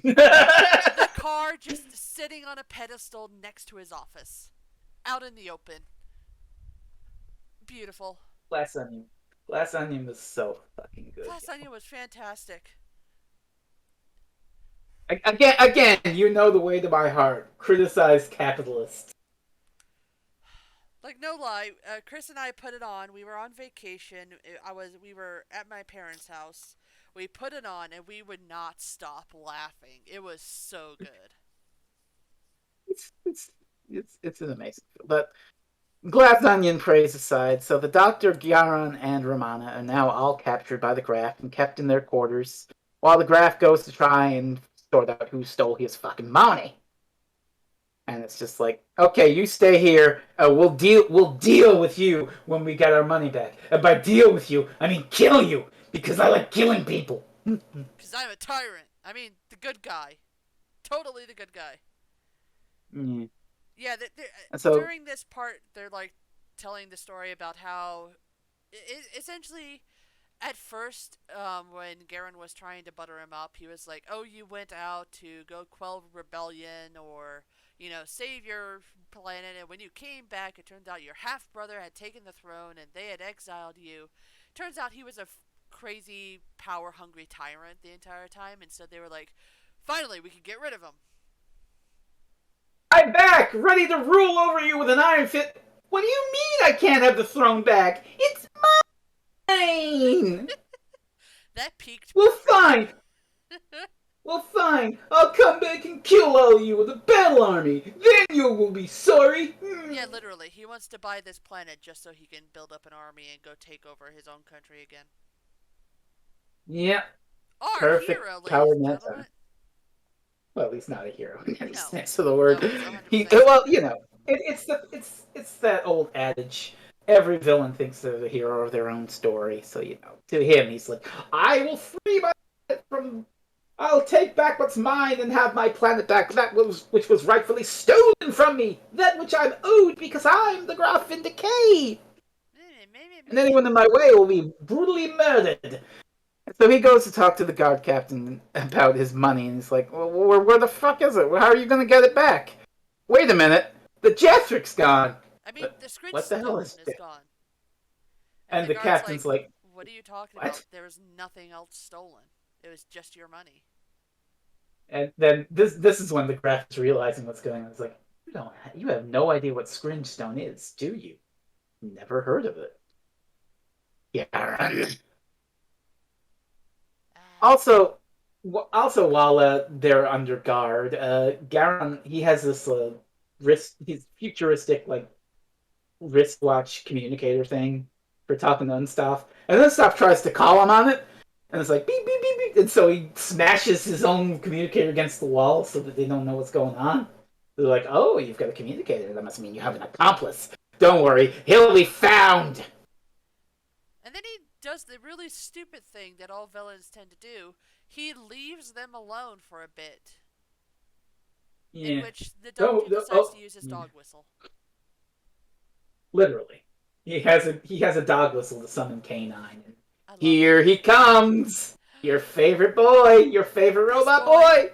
The car just sitting on a pedestal next to his office, out in the open. Beautiful. Glass Onion. Glass Onion was so fucking good. Glass Onion was fantastic. Again, you know the way to my heart. Criticize capitalists. Like no lie, Chris and I put it on. We were on vacation. We were at my parents' house. We put it on and we would not stop laughing. It was so good. It's it's it's an amazing film. But Glass Onion praise aside, so the Doctor, Gyaran, and Romana are now all captured by the Graf and kept in their quarters, while the Graf goes to try and sort out who stole his fucking money. And it's just like, okay, you stay here. We'll deal with you when we get our money back. And by deal with you, I mean kill you because I like killing people. Because I'm a tyrant. I mean, the good guy. Totally the good guy. Mm. Yeah, And so, during this part, they're like telling the story about how, essentially, at first, when Garen was trying to butter him up, he was like, "Oh, you went out to go quell rebellion or save your planet, and when you came back, it turns out your half brother had taken the throne and they had exiled you." Turns out he was a crazy, power hungry tyrant the entire time, and so they were like, "Finally, we can get rid of him." I'm back, ready to rule over you with an iron fist. What do you mean I can't have the throne back? It's mine! That peaked Well, perfectly. fine. Well, fine. I'll come back and kill all of you with a battle army. Then you will be sorry. Yeah, literally. He wants to buy this planet just so he can build up an army and go take over his own country again. Yeah, Our perfect hero, ladies power and net. gentlemen. Well, he's not a hero in any No. sense of the No, word. he's He 100% well, not. it's that old adage. Every villain thinks they're the hero of their own story. So to him, he's like, I will free my planet from. I'll take back what's mine and have my planet back. Which was rightfully stolen from me. That which I'm owed because I'm the Graf Vindicate. And anyone in my way will be brutally murdered. So he goes to talk to the guard captain about his money, and he's like, well, where the fuck is it? How are you going to get it back? Wait a minute. The Jethrick's gone. I mean, What, the scrinch what the hell stone is is it? gone. And And the the guard's like, captain's like, what are you talking about? what? There was nothing else stolen. It was just your money. And then this is when the Graf is realizing what's going on. It's like, you have no idea what Scringestone is, do you? Never heard of it. Yeah. Ah. Also, while they're under guard, Garon he has this wrist, his futuristic like wristwatch communicator thing for talking to Unstoff, and Unstoff tries to call him on it, and it's like beep beep beep beep, and so he smashes his own communicator against the wall so that they don't know what's going on. They're like, "Oh, you've got a communicator. That must mean you have an accomplice. Don't worry, he'll be found." And then he does the really stupid thing that all villains tend to do. He leaves them alone for a bit, in Yeah. which the Oh, doctor decides oh, to use his yeah. dog whistle. Literally. He has a dog whistle to summon K9. And I love it. here he comes! Your favorite boy, your favorite This robot boy. boy!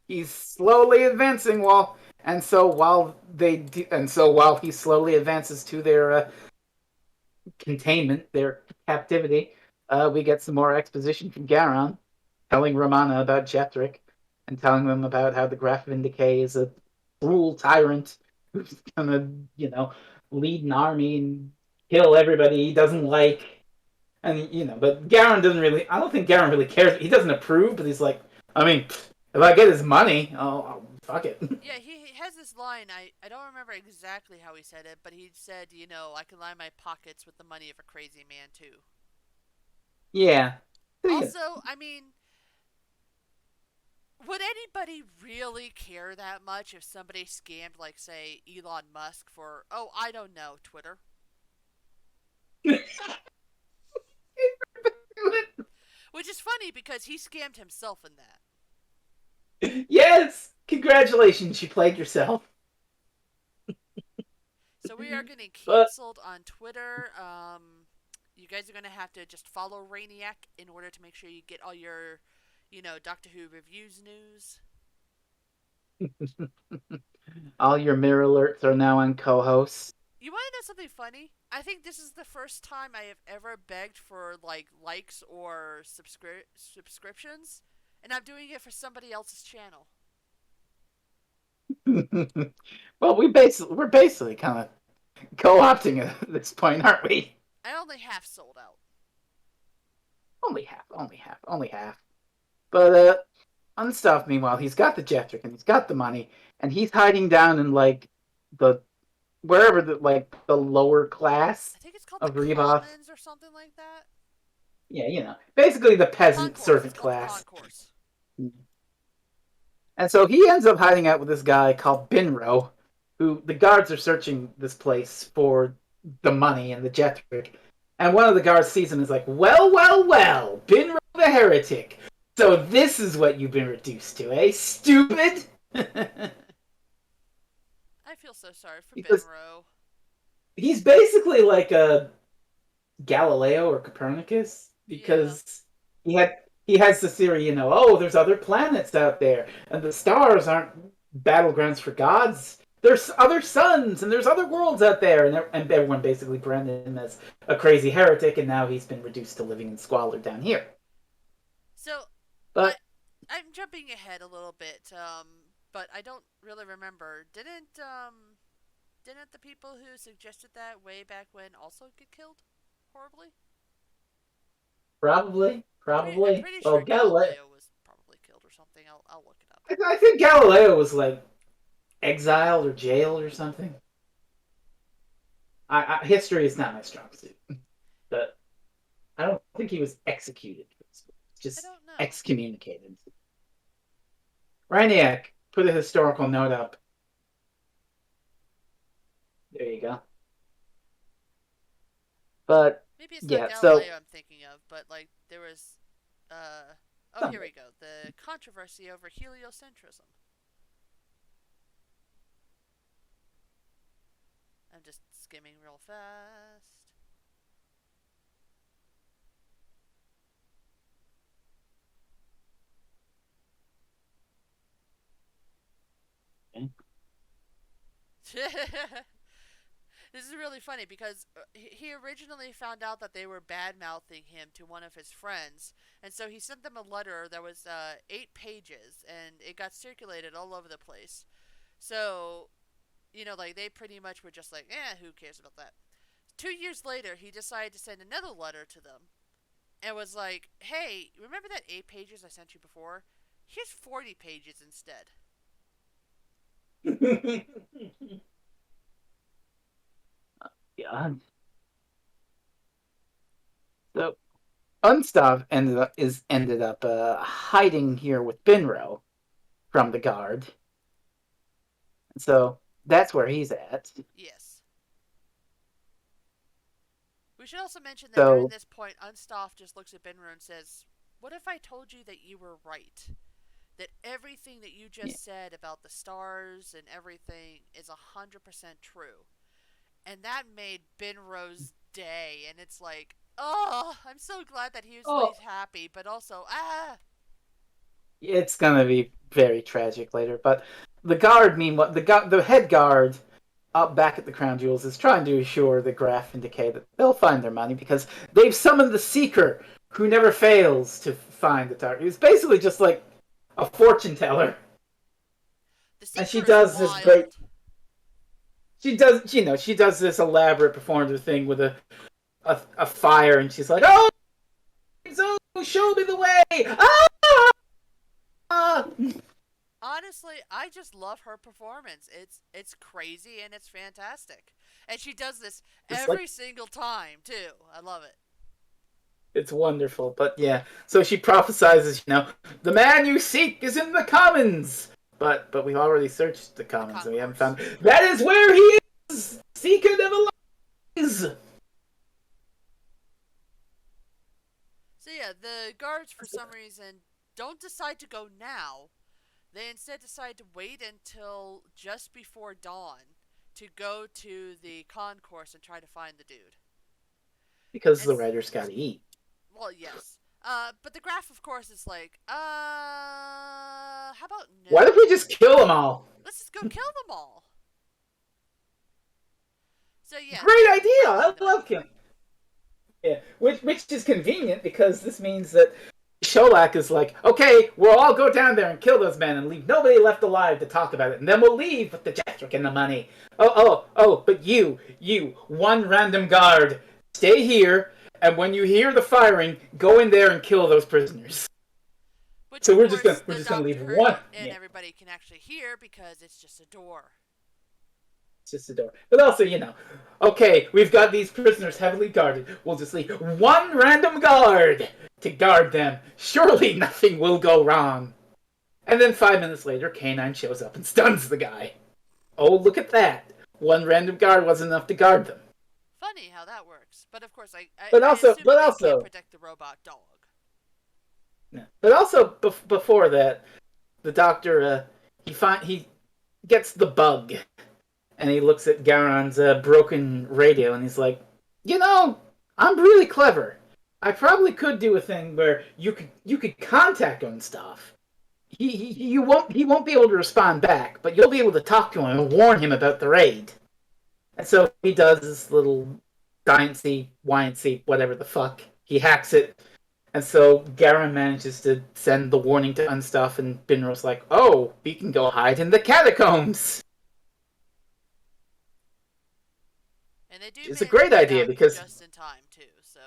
He's slowly advancing while he slowly advances to their containment, their captivity, we get some more exposition from Garon, telling Romana about Jethrick, and telling them about how the Graph of Decay is a cruel tyrant who's gonna, lead an army and kill everybody he doesn't like. And but Garon doesn't really. I don't think Garon really cares. He doesn't approve, but he's like, I mean, if I get his money, I'll fuck it. Yeah, he has this line. I don't remember exactly how he said it, but he said, I can line my pockets with the money of a crazy man, too. Yeah. Yeah. Also, I mean, would anybody really care that much if somebody scammed, like, say, Elon Musk for, oh, I don't know, Twitter? Which is funny because he scammed himself in that. Yes! Congratulations, you played yourself. So we are getting But canceled on Twitter. You guys are going to have to just follow Rainiac in order to make sure you get all your, Doctor Who reviews news. all your mirror alerts are now on co-hosts. You want to know something funny? I think this is the first time I have ever begged for likes or subscriptions, and I'm doing it for somebody else's channel. Well, we're basically kind of co-opting it at this point, aren't we? I only half sold out. Only half, only half, only half. But Unstuff, meanwhile, he's got the Jetrick and he's got the money, and he's hiding down in like the wherever the lower class I think it's called the of Ribos. Commons or something like that. Yeah, basically the peasant Concourse. It's servant called the class. Concourse. And so he ends up hiding out with this guy called Binro, who the guards are searching this place for the money and the Jetrick. And one of the guards sees him and is like, well, well, well, Binro the heretic. So this is what you've been reduced to, eh, stupid? I feel so sorry for Because Benro. he's basically like a Galileo or Copernicus Yeah. because he has the theory, oh, there's other planets out there, and the stars aren't battlegrounds for gods. There's other suns and there's other worlds out there, and everyone basically branded him as a crazy heretic, and now he's been reduced to living in squalor down here. So, I But I'm jumping ahead a little bit, but I don't really remember. Didn't the people who suggested that way back when also get killed horribly? I'm probably, pretty well, sure Galileo was probably killed or something. I'll look it up. I think Galileo was like exiled or jailed or something. History is not my strong suit, but I don't think he was executed. I Just don't know. excommunicated. Raniak put a historical note up. There you go. But Maybe it's not yeah, so Galileo I'm thinking of, but there was oh, here something. we go. The controversy over heliocentrism. I'm just skimming real fast. This is really funny because he originally found out that they were bad mouthing him to one of his friends, and so he sent them a letter that was 8 pages, and it got circulated all over the place. So, like they pretty much were just like, who cares about that? 2 years later, he decided to send another letter to them and was like, hey, remember that 8 pages I sent you before? Here's 40 pages instead. Yeah. So Unstov ended up hiding here with Binro from the guard. So that's where he's at. Yes. We should also mention that during So this point, Unstoff just looks at Benro and says, what if I told you that you were right? That everything that you yeah. just said about the stars and everything is 100% true. And that made Benro's day. And it's like, oh, I'm so glad that he was Oh, like, happy, but also, it's gonna be very tragic later. But the guard, meanwhile, the head guard up back at the Crown Jewels is trying to assure the Graf and Decay that they'll find their money because they've summoned the Seeker, who never fails to find the target. He's basically just like a fortune teller, the and she Seeker is does this great. wild. She does this elaborate performative thing with a fire, and she's like, "Oh, so show me the way!" Ah! Honestly, I just love her performance. It's crazy and it's fantastic. And she does this It's like every single time, too. I love it. it's wonderful, but yeah. So she prophesizes, the man you seek is in the commons. But we've already searched the The commons and we haven't concourse. found. That is where he is. Seeker never lies. So yeah, the guards for some reason don't decide to go now. They instead decide to wait until just before dawn to go to the concourse and try to find the dude. Because And the writers gotta eat. well, yes. But the graph, of course, is like, how about Why don't we no? just kill them all? Let's just go kill them all. So yeah, they Great end up idea. I finding the love money. killing. Yeah, which is convenient because this means that Sholak is like, okay, we'll all go down there and kill those men and leave nobody left alive to talk about it, and then we'll leave with the Jetrick and the money. But you, one random guard, stay here, and when you hear the firing, go in there and kill those prisoners. Which, So of we're just gonna course, we're the just gonna leave doctor one. and Yeah, everybody can actually hear because it's just a door. it's just a door. But also, okay, we've got these prisoners heavily guarded. We'll just leave one random guard to guard them. Surely nothing will go wrong. And then 5 minutes later, K9 shows up and stuns the guy. Oh, look at that. One random guard wasn't enough to guard them. Funny how that works. But of course, But I also, assume but they can't also, protect the robot dog. but also before that, the doctor he gets the bug, and he looks at Garon's broken radio, and he's like, I'm really clever. I probably could do a thing where you could contact him and stuff. He won't be able to respond back, but you'll be able to talk to him and warn him about the raid. And so he does this little sciency, wyancy, whatever the fuck. He hacks it, and so Garen manages to send the warning to Unstuff, and Binro's like, "Oh, we can go hide in the catacombs." And they do Which is a manage to great get idea out because just in time, too. So,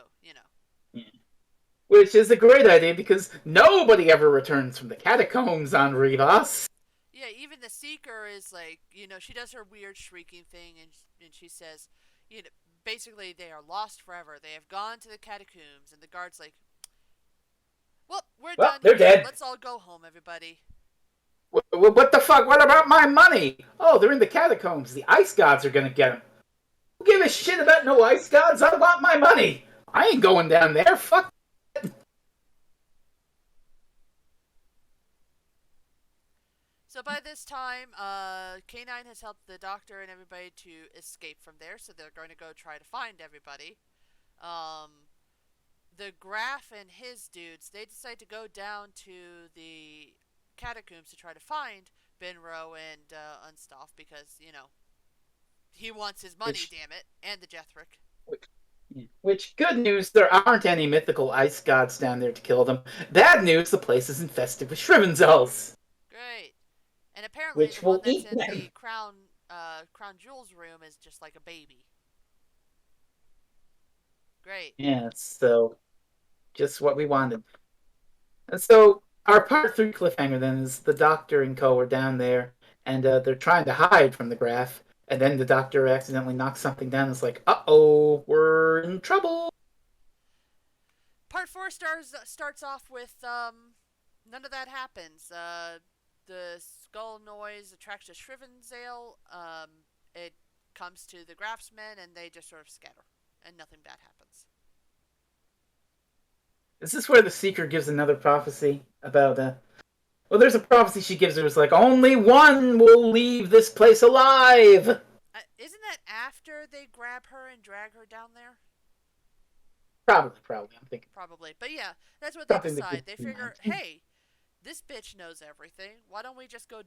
nobody ever returns from the catacombs on Ribos. Yeah, even the Seeker is like, she does her weird shrieking thing and she says, you know, basically they are lost forever. They have gone to the catacombs. And the guard's like, well, we're Well, done they're here. dead. Let's all go home, everybody. What the fuck? What about my money? Oh, they're in the catacombs. The ice gods are gonna get them. Who give a shit about no ice gods? I want my money. I ain't going down there. Fuck. So by this time, K9 has helped the doctor and everybody to escape from there. So they're going to go try to find everybody. Um, the Graf and his dudes, they decide to go down to the catacombs to try to find Benro and Unstoff because, He wants his money, Which, damn it, and the Jethric. which, which good news, there aren't any mythical ice gods down there to kill them. Bad news, the place is infested with Shrivenzells, Great. And apparently the which one will that's eat in them. the Crown Jewels room is just like a baby. Great. Yeah, so just what we wanted. And so our part three cliffhanger then is the doctor and co are down there, and they're trying to hide from the graph, and then the doctor accidentally knocks something down. It's like, uh-oh, we're in trouble. Part 4 starts off with none of that happens. The skull noise attracts a Shrivenzel. It comes to the Grafsmen, and they just sort of scatter, and nothing bad happens. Is this where the Seeker gives another prophecy about well, there's a prophecy she gives her. It's like, only one will leave this place alive. Isn't that after they grab her and drag her down there? Probably. I'm thinking Probably. But yeah, that's what they something that decide. gives They me figure, mind. hey, this bitch knows everything. Why don't we just go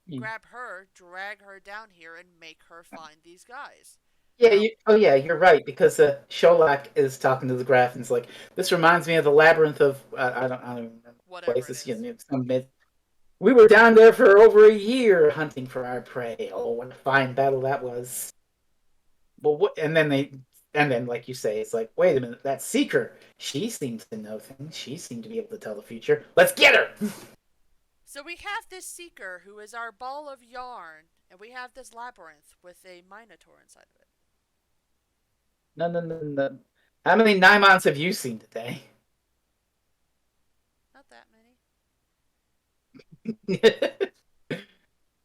Yeah, grab her, drag her down here, and make her find these guys? yeah, Um, oh yeah, you're right because Sholak is talking to the Graph and it's like, this reminds me of the labyrinth of I don't even remember whatever it places. is. Some myth. We were down there for over a year hunting for our prey. Oh, what a fine battle that was! Well, and then like you say, it's like, wait a minute, that Seeker, she seems to know things. She seemed to be able to tell the future. Let's get her. So we have this seeker who is our ball of yarn, and we have this labyrinth with a minotaur inside of it. No. How many Nymons have you seen today? Not that many.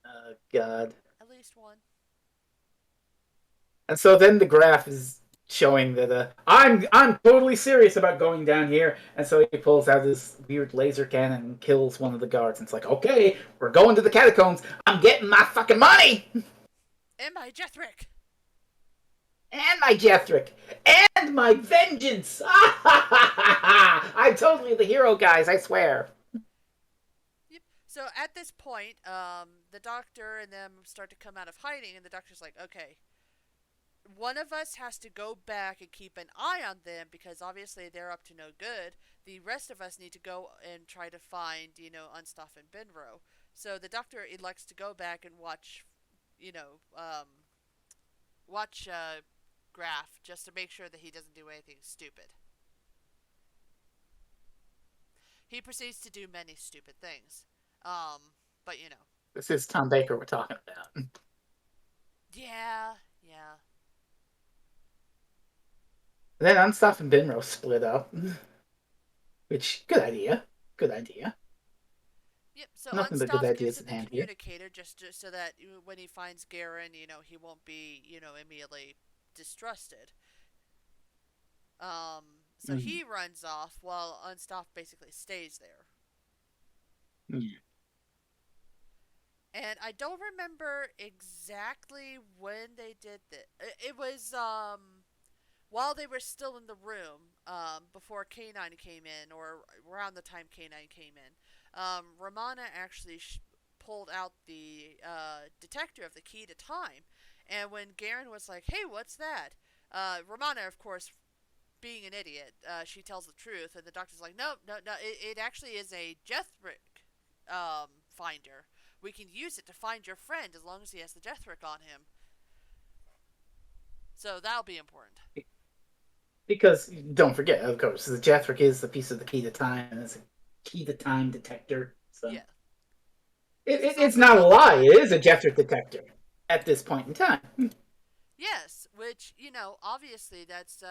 Oh God. At least one. And so then the graph is showing that I'm totally serious about going down here, and so he pulls out this weird laser cannon and kills one of the guards. And it's like, okay, we're going to the catacombs. I'm getting my fucking money And my Jethric! and my Jethric and my vengeance. I'm totally the hero, guys. I swear. Yep. So at this point, the doctor and them start to come out of hiding, and the doctor's like, okay, one of us has to go back and keep an eye on them because obviously they're up to no good. The rest of us need to go and try to find, Unstuff and Benro. So the doctor elects to go back and watch, you know, um, watch Graf just to make sure that he doesn't do anything stupid. He proceeds to do many stupid things. But This is Tom Baker we're talking about. yeah. Then Unstuff and Binro split up, which good idea. Good idea. Yep. So Nothing but good Unstoff gives ideas him at the hand here. communicator just so that when he finds Garen, he won't be, immediately distrusted. Um. So Mm-hmm. he runs off while Unstoff basically stays there. Mm-hmm. And I don't remember exactly when they did this. It was while they were still in the room, before K9 came in, or around the time K9 came in. Romana actually pulled out the detector of the key to time. And when Garen was like, hey, what's that? Romana, of course, being an idiot, she tells the truth. And the doctor's like, no, it actually is a Jethric finder. We can use it to find your friend as long as he has the Jethric on him. So that'll be important. Because don't forget, of course, the Jethric is the piece of the key to time, and it's a key to time detector. So Yeah. This is it's also not a about the lie. time It is a machine. Jethric detector at this point in time. Yes, which, obviously that's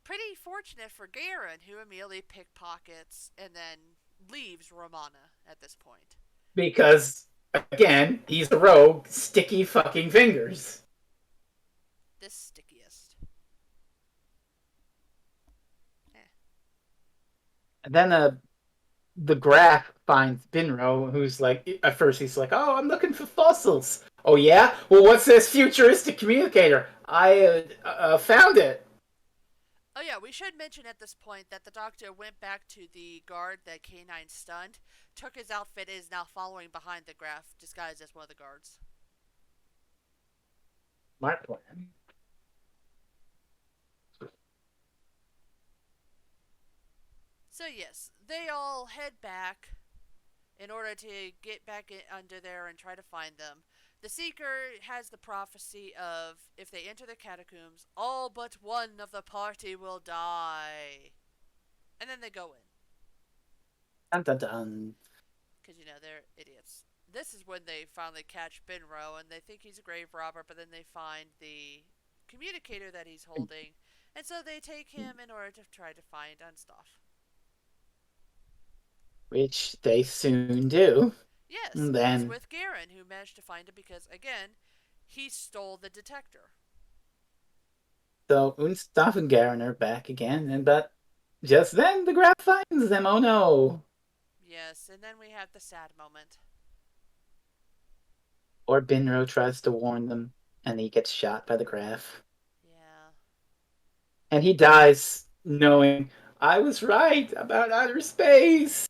pretty fortunate for Garen, who immediately pickpockets and then leaves Romana at this point. Because again, he's a rogue, sticky fucking fingers. This stickiest. Eh. And then the graph finds Binro, who's like, at first he's like, oh, I'm looking for fossils. Oh yeah? Well, what's this futuristic communicator? I found it. Oh yeah, we should mention at this point that the doctor went back to the guard that K9 stunned, took his outfit, and is now following behind the Graf, disguised as one of the guards. Smart plan. So yes, they all head back in order to get back under there and try to find them. The Seeker has the prophecy of if they enter the catacombs, all but one of the party will die. And then they go in. Dun dun dun. Because, they're idiots. This is when they finally catch Benro and they think he's a grave robber, but then they find the communicator that he's holding. And so they take him in order to try to find Unstuff. Which they soon do. Yes, And and it's then, with Garen who managed to find him because, again, he stole the detector. so Unstaff and Garen are back again, and but just then the Graf finds them. Oh no! Yes, and then we have the sad moment. Or Binro tries to warn them, and he gets shot by the Graf. Yeah. And he dies knowing I was right about outer space.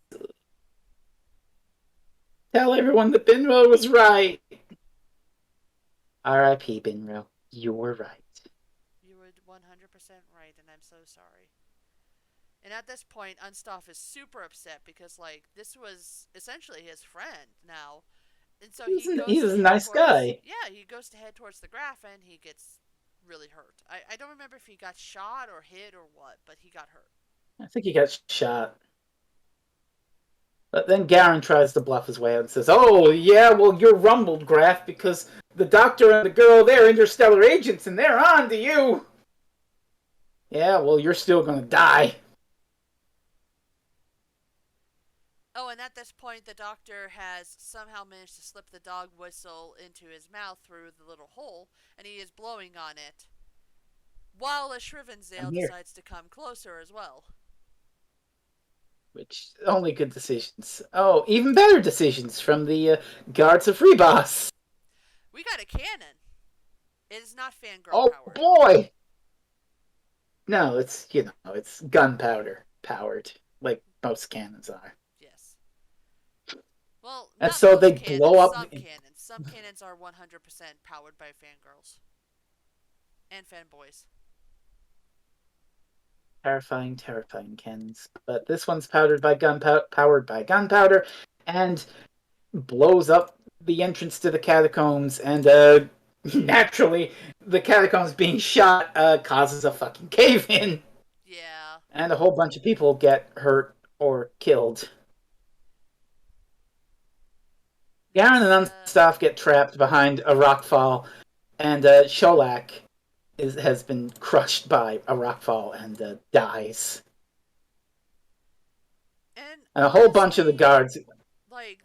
Tell everyone that Binro was right. R.I.P. Binro. You were right. You were 100% right, and I'm so sorry. And at this point, Unstuff is super upset because, this was essentially his friend now. And so he He goes was to a head nice towards. guy. Yeah, he goes to head towards the graph and he gets really hurt. I don't remember if he got shot or hit or what, but he got hurt. I think he got shot. But then Garen tries to bluff his way out and says, "Oh, yeah, well, you're rumbled, Graf, because the doctor and the girl, they're interstellar agents, and they're on to you." Yeah, well, you're still gonna die. Oh, and at this point, the doctor has somehow managed to slip the dog whistle into his mouth through the little hole, and he is blowing on it, while a I'm Shrivenzale here. decides to come closer as well. Which, only good decisions. Oh, even better decisions from the guards of Ribos. We got a cannon. It is not fangirl Oh, powered. boy! No, it's gunpowder powered, like most cannons are. Yes. Well, And not so they most blow cannons, up. some cannons. Some cannons are 100% powered by fangirls. And fanboys. Terrifying, terrifying cannons. But this one's powered by gunpowder, and blows up the entrance to the catacombs. And naturally, the catacombs being shot causes a fucking cave in, Yeah. and a whole bunch of people get hurt or killed. Garen This, and Unstaff get trapped behind a rockfall, and Sholak has been crushed by a rockfall and dies. and And a whole bunch of the honestly, guards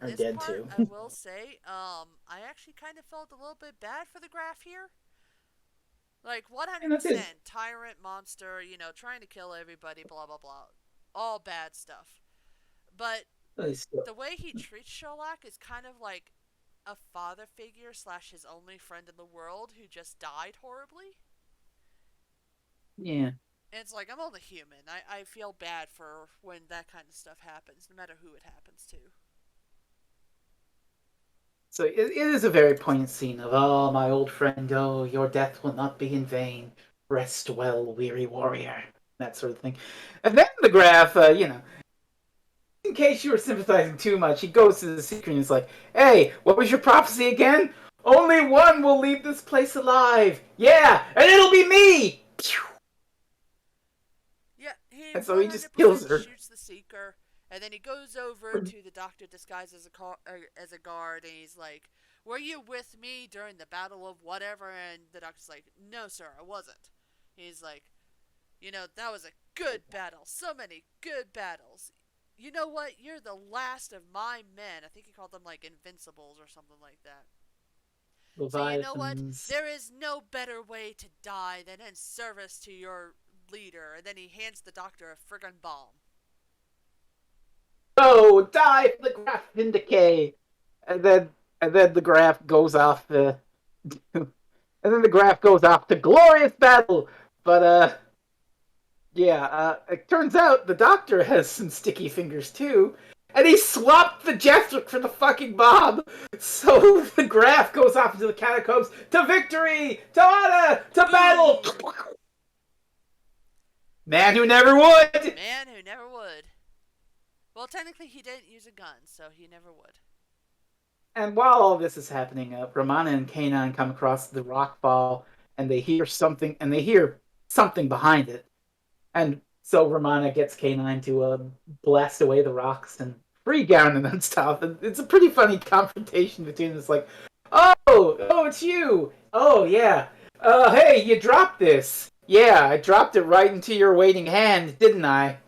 are this dead part, too. I will say, I actually kind of felt a little bit bad for the graph here. And that's it. 100% tyrant monster, trying to kill everybody, blah, blah, blah. All bad stuff. But the way he treats Sherlock is kind of like a father figure slash his only friend in the world who just died horribly. Yeah. And it's like, I'm only human. I feel bad for when that kind of stuff happens, no matter who it happens to. So it is a very poignant scene of, oh, my old friend, oh, your death will not be in vain. Rest well, weary warrior. That sort of thing. And then the graph, in case you were sympathizing too much, he goes to the secret and he's like, "Hey, what was your prophecy again? Only one will leave this place alive. Yeah, and it'll be me." Yeah, he And so he just kills 100% her. shoots the Seeker, and then he goes over to the Doctor disguised as a guard, and he's like, "Were you with me during the Battle of whatever?" And the Doctor's like, "No, sir, I wasn't." He's like, "That was a good battle. So many good battles. You know what? You're the last of my men." I think he called them like Invincibles or something like that. So you know what? Leviathans. There is no better way to die than in service to your leader. And then he hands the Doctor a friggin' bomb. Oh, die for the graph in decay. And then the graph goes off and then the graph goes off to glorious battle. But yeah, it turns out the doctor has some sticky fingers too, And he swapped the Jethric for the fucking bomb. So the Graph goes off into the catacombs to victory, to honor, to battle. Boom! Man who never would. Man who never would. Well, technically, he didn't use a gun, so he never would. And while all this is happening, Romana and K9 come across the rock fall, and they hear something behind it. And so Romana gets K9 to blast away the rocks and free Garen and stuff. And it's a pretty funny confrontation between this, like, oh, it's you. Oh, yeah. Hey, you dropped this. Yeah, I dropped it right into your waiting hand, didn't I?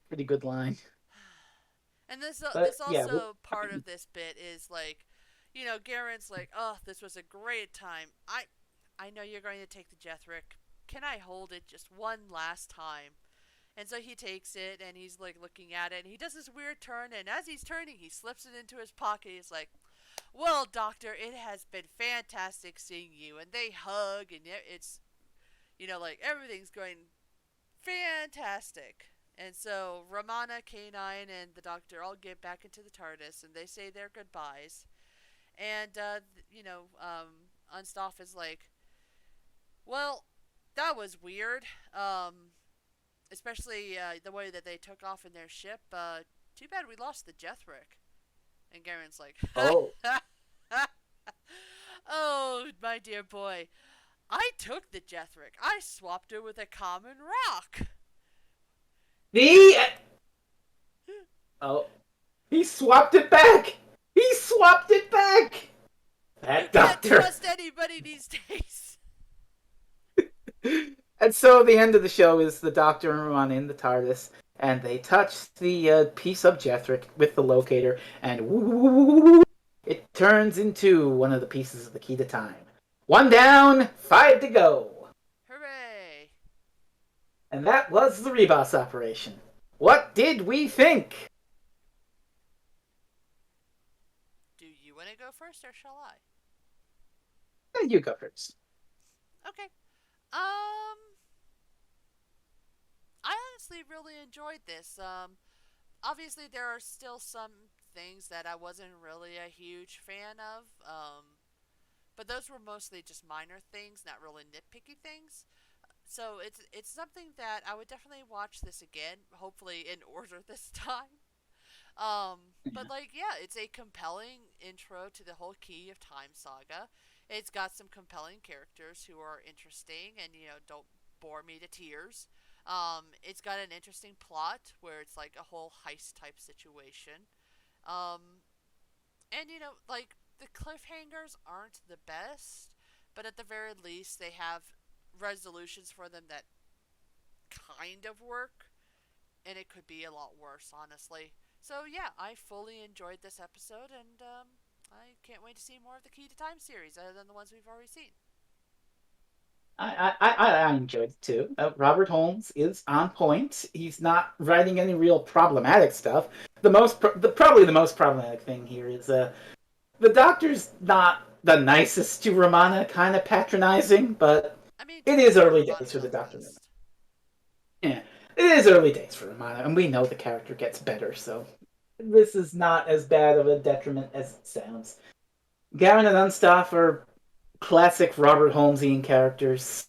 Pretty good line. And this But yeah, also part of this bit is like, Garen's like, oh, this was a great time. I know you're going to take the Jethric. Can I hold it just one last time? And so he takes it and he's like looking at it and he does this weird turn and as he's turning he slips it into his pocket. He's like, well, doctor, it has been fantastic seeing you. And they hug and it's, like everything's going fantastic. And so Romana, K9, and the doctor all get back into the TARDIS and they say their goodbyes. And, Unstoff is like, well, that was weird. Especially the way that they took off in their ship. Too bad we lost the Jethric. And Garen's like, oh, oh, my dear boy, I took the Jethric. I swapped it with a common rock. the oh, he swapped it back. He swapped it back. You That can't doctor. trust anybody these days. And so the end of the show is the Doctor and Ron in the TARDIS, and they touch the piece of Jethric with the locator, and woo, it turns into one of the pieces of the key to time. 1 down, 5 to go. Hooray. And that was the Ribos Operation. What did we think? Do you want to go first or shall I? You go first. Okay. I honestly really enjoyed this. Obviously there are still some things that I wasn't really a huge fan of. But those were mostly just minor things, not really nitpicky things. So it's something that I would definitely watch this again, hopefully in order this time. But like, yeah, it's a compelling intro to the whole Key of Time saga. It's got some compelling characters who are interesting and don't bore me to tears. It's got an interesting plot where it's like a whole heist type situation. Um, and like the cliffhangers aren't the best, but at the very least they have resolutions for them that kind of work, and it could be a lot worse, honestly. So yeah, I fully enjoyed this episode, and I can't wait to see more of the Key to Time series other than the ones we've already seen. I enjoyed it too. Robert Holmes is on point. He's not writing any real problematic stuff. Probably the most problematic thing here is the Doctor's not the nicest to Romana, kind of patronizing, but I mean, to it be is fair, early days Romana's for the not the Doctor. least. Yeah, it is early days for Romana, and we know the character gets better, so this is not as bad of a detriment as it sounds. Gavin and Unstaff are classic Robert Holmesian characters,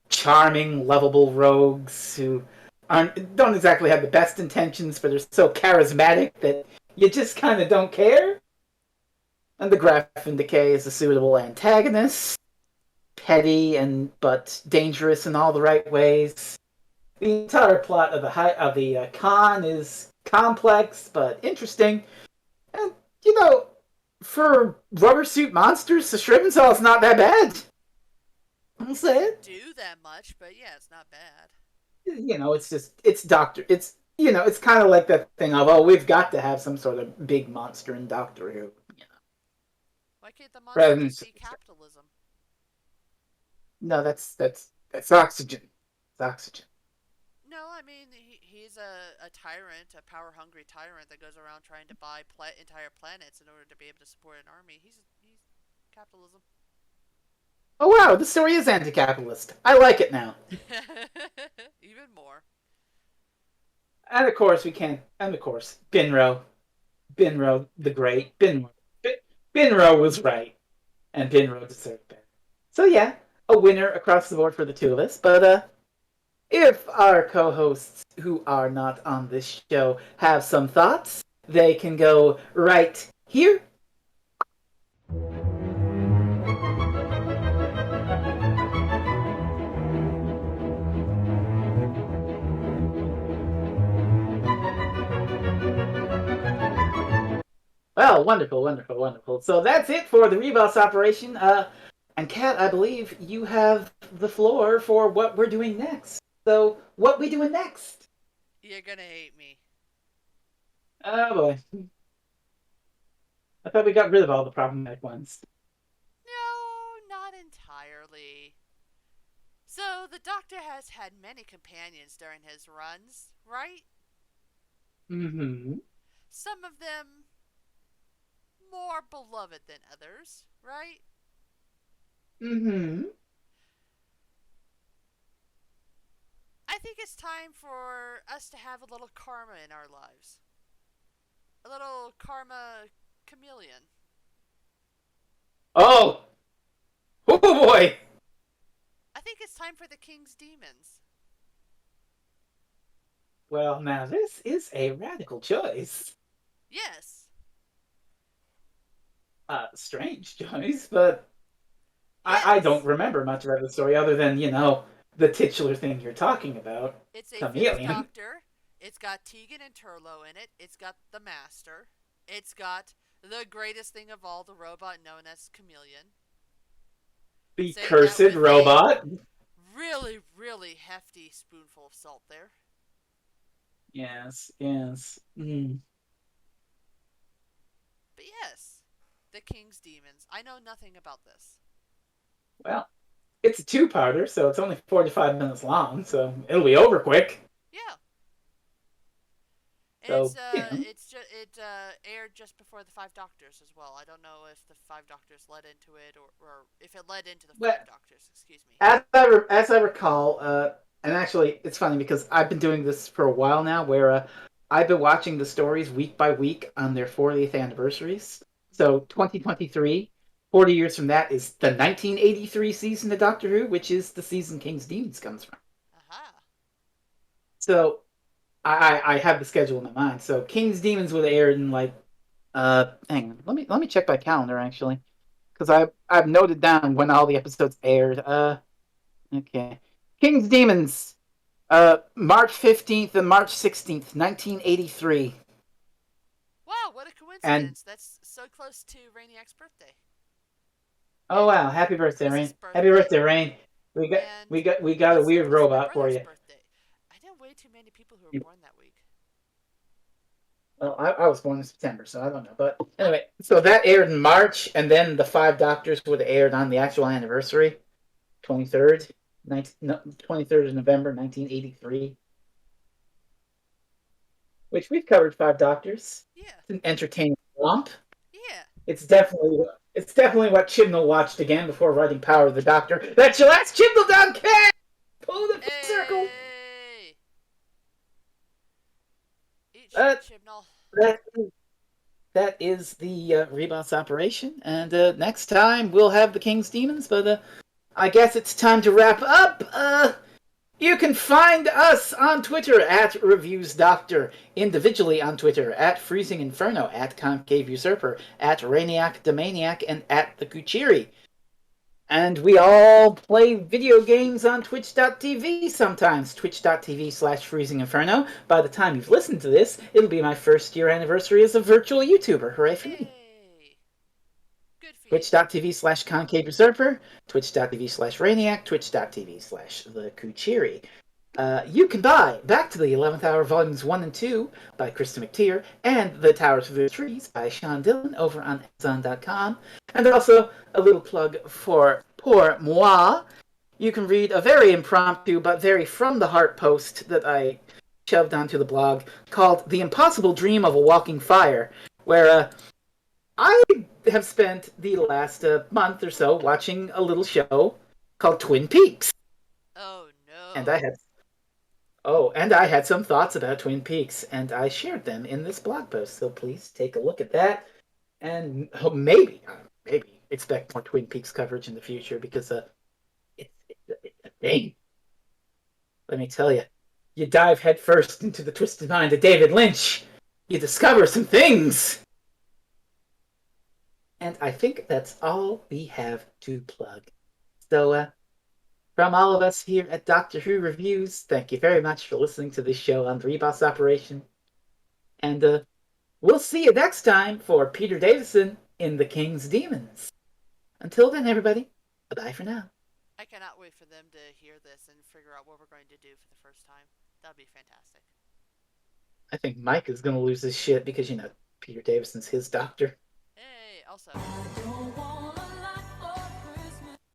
charming, lovable rogues who don't exactly have the best intentions, but are so charismatic that you just kind of don't care. And the Graph in Decay is a suitable antagonist, petty and but dangerous in all the right ways. The entire plot of the con is complex but interesting, and for rubber suit monsters, the Shrivensaw is not that bad. I'll say Doesn't it. do that much, but yeah, it's not bad. It's Doctor. It's kind of like that thing of, oh, we've got to have some sort of big monster in Doctor Who. Why can't the monster Rather than just be capitalism? no, that's oxygen. It's oxygen. No, I mean he's a tyrant, a power hungry tyrant that goes around trying to buy entire planets in order to be able to support an army. He's capitalism. Oh wow, the story is anti-capitalist. I like it now. Even more. And of course we can, and of course Binro the Great, Binro was right, and Binro deserved better. So yeah, a winner across the board for the two of us. But if our co-hosts who are not on this show have some thoughts, they can go right here. Well, wonderful, wonderful, wonderful. So that's it for the Ribos Operation. And Kat, I believe you have the floor for what we're doing next. So, what we doing next? You're gonna hate me. Oh boy, I thought we got rid of all the problematic ones. No, not entirely. So, the Doctor has had many companions during his runs, right? Mm-hmm. Some of them more beloved than others, right? Mm-hmm. I think it's time for us to have a little karma in our lives. A little karma chameleon. Oh, oh boy. I think it's time for the King's Demons. Well, now this is a radical choice. Yes. Strange choice, but I don't Yes. remember much about the story other than, the titular thing you're talking about. It's a fifth Chameleon. Doctor. It's got Tegan and Turlo in it. It's got the Master. It's got the greatest thing of all, the robot known as Chameleon. The Saying that cursed with a robot. really, really hefty spoonful of salt there. Yes, yes. Mm. But yes, the King's Demons. I know nothing about this. Well, it's a two-parter, so it's only 45 minutes long, so it'll be over quick. Yeah, and So, it aired just before the Five Doctors as well. I don't know if the Five Doctors led into it or if it led into the well, Five Doctors. Excuse me. as I recall, and actually, it's funny because I've been doing this for a while now, where I've been watching the stories week by week on their 40th anniversaries. So, 2023, 40 years from that, is the 1983 season of Doctor Who, which is the season King's Demons comes from. Aha. So, I have the schedule in my mind. So, King's Demons would have aired in like hang on, let me check my calendar actually, because I've noted down when all the episodes aired. Okay, King's Demons, March 15th and March 16th, 1983. Wow, what a And coincidence. That's so close to Rainiac's birthday. oh And wow, happy birthday, Chris's Rain! Happy birthday. birthday, Rain! We got And we got we got a it's so weird close to my robot for brother's you. birthday. I know way too many people who were You- born that week. Well, I was born in September, so I don't know. But Oh, anyway, so that aired in March, and then the Five Doctors would have aired on the actual anniversary, 23rd, 19, no, 23rd of November, 1983. Which we've covered Five Doctors. yeah. It's an entertaining romp. Yeah. It's definitely it's definitely what Chibnall watched again before writing Power of the Doctor. That's your last Chibnall down cat. Pull the circle. Hey! Eat shit, That Chibnall. that that is the Ribos operation, and next time we'll have the King's Demons. But I guess it's time to wrap up. You can find us on Twitter at Reviews Doctor, individually on Twitter at Freezing Inferno, at Concave Usurper, at Rainiac the Maniac, and at the Kuchiri. And we all play video games on twitch.tv sometimes, twitch.tv/Freezing Inferno. By the time you've listened to this, it'll be my first year anniversary as a virtual YouTuber. Hooray for me. Hey! Good for you. Twitch.tv/Concave Usurper, twitch.tv/Rainiac, twitch.tv/The Kuchiri. You can buy Back to the 11th Hour Volumes 1 and 2 by Krista McTeer and The Towers of the Trees by Sean Dillon over on Amazon.com. And also a little plug for Pour Moi. You can read a very impromptu but very from the heart post that I shoved onto the blog called The Impossible Dream of a Walking Fire, where I have spent the last month or so watching a little show called Twin Peaks. Oh And I no. had Oh, and I had some thoughts about Twin Peaks, and I shared them in this blog post. So please take a look at that, and maybe expect more Twin Peaks coverage in the future because it's a thing. Let me tell you, you dive headfirst into the twisted mind of David Lynch, you discover some things. And I think that's all we have to plug. So, from all of us here at Doctor Who Reviews, thank you very much for listening to this show on the Ribos Operation. And we'll see you next time for Peter Davison in The King's Demons. Until then, everybody, bye for now. I cannot wait for them to hear this and figure out what we're going to do for the first time. That'll be fantastic. I think Mike is going to lose his shit because, Peter Davison's his doctor. Hey, also,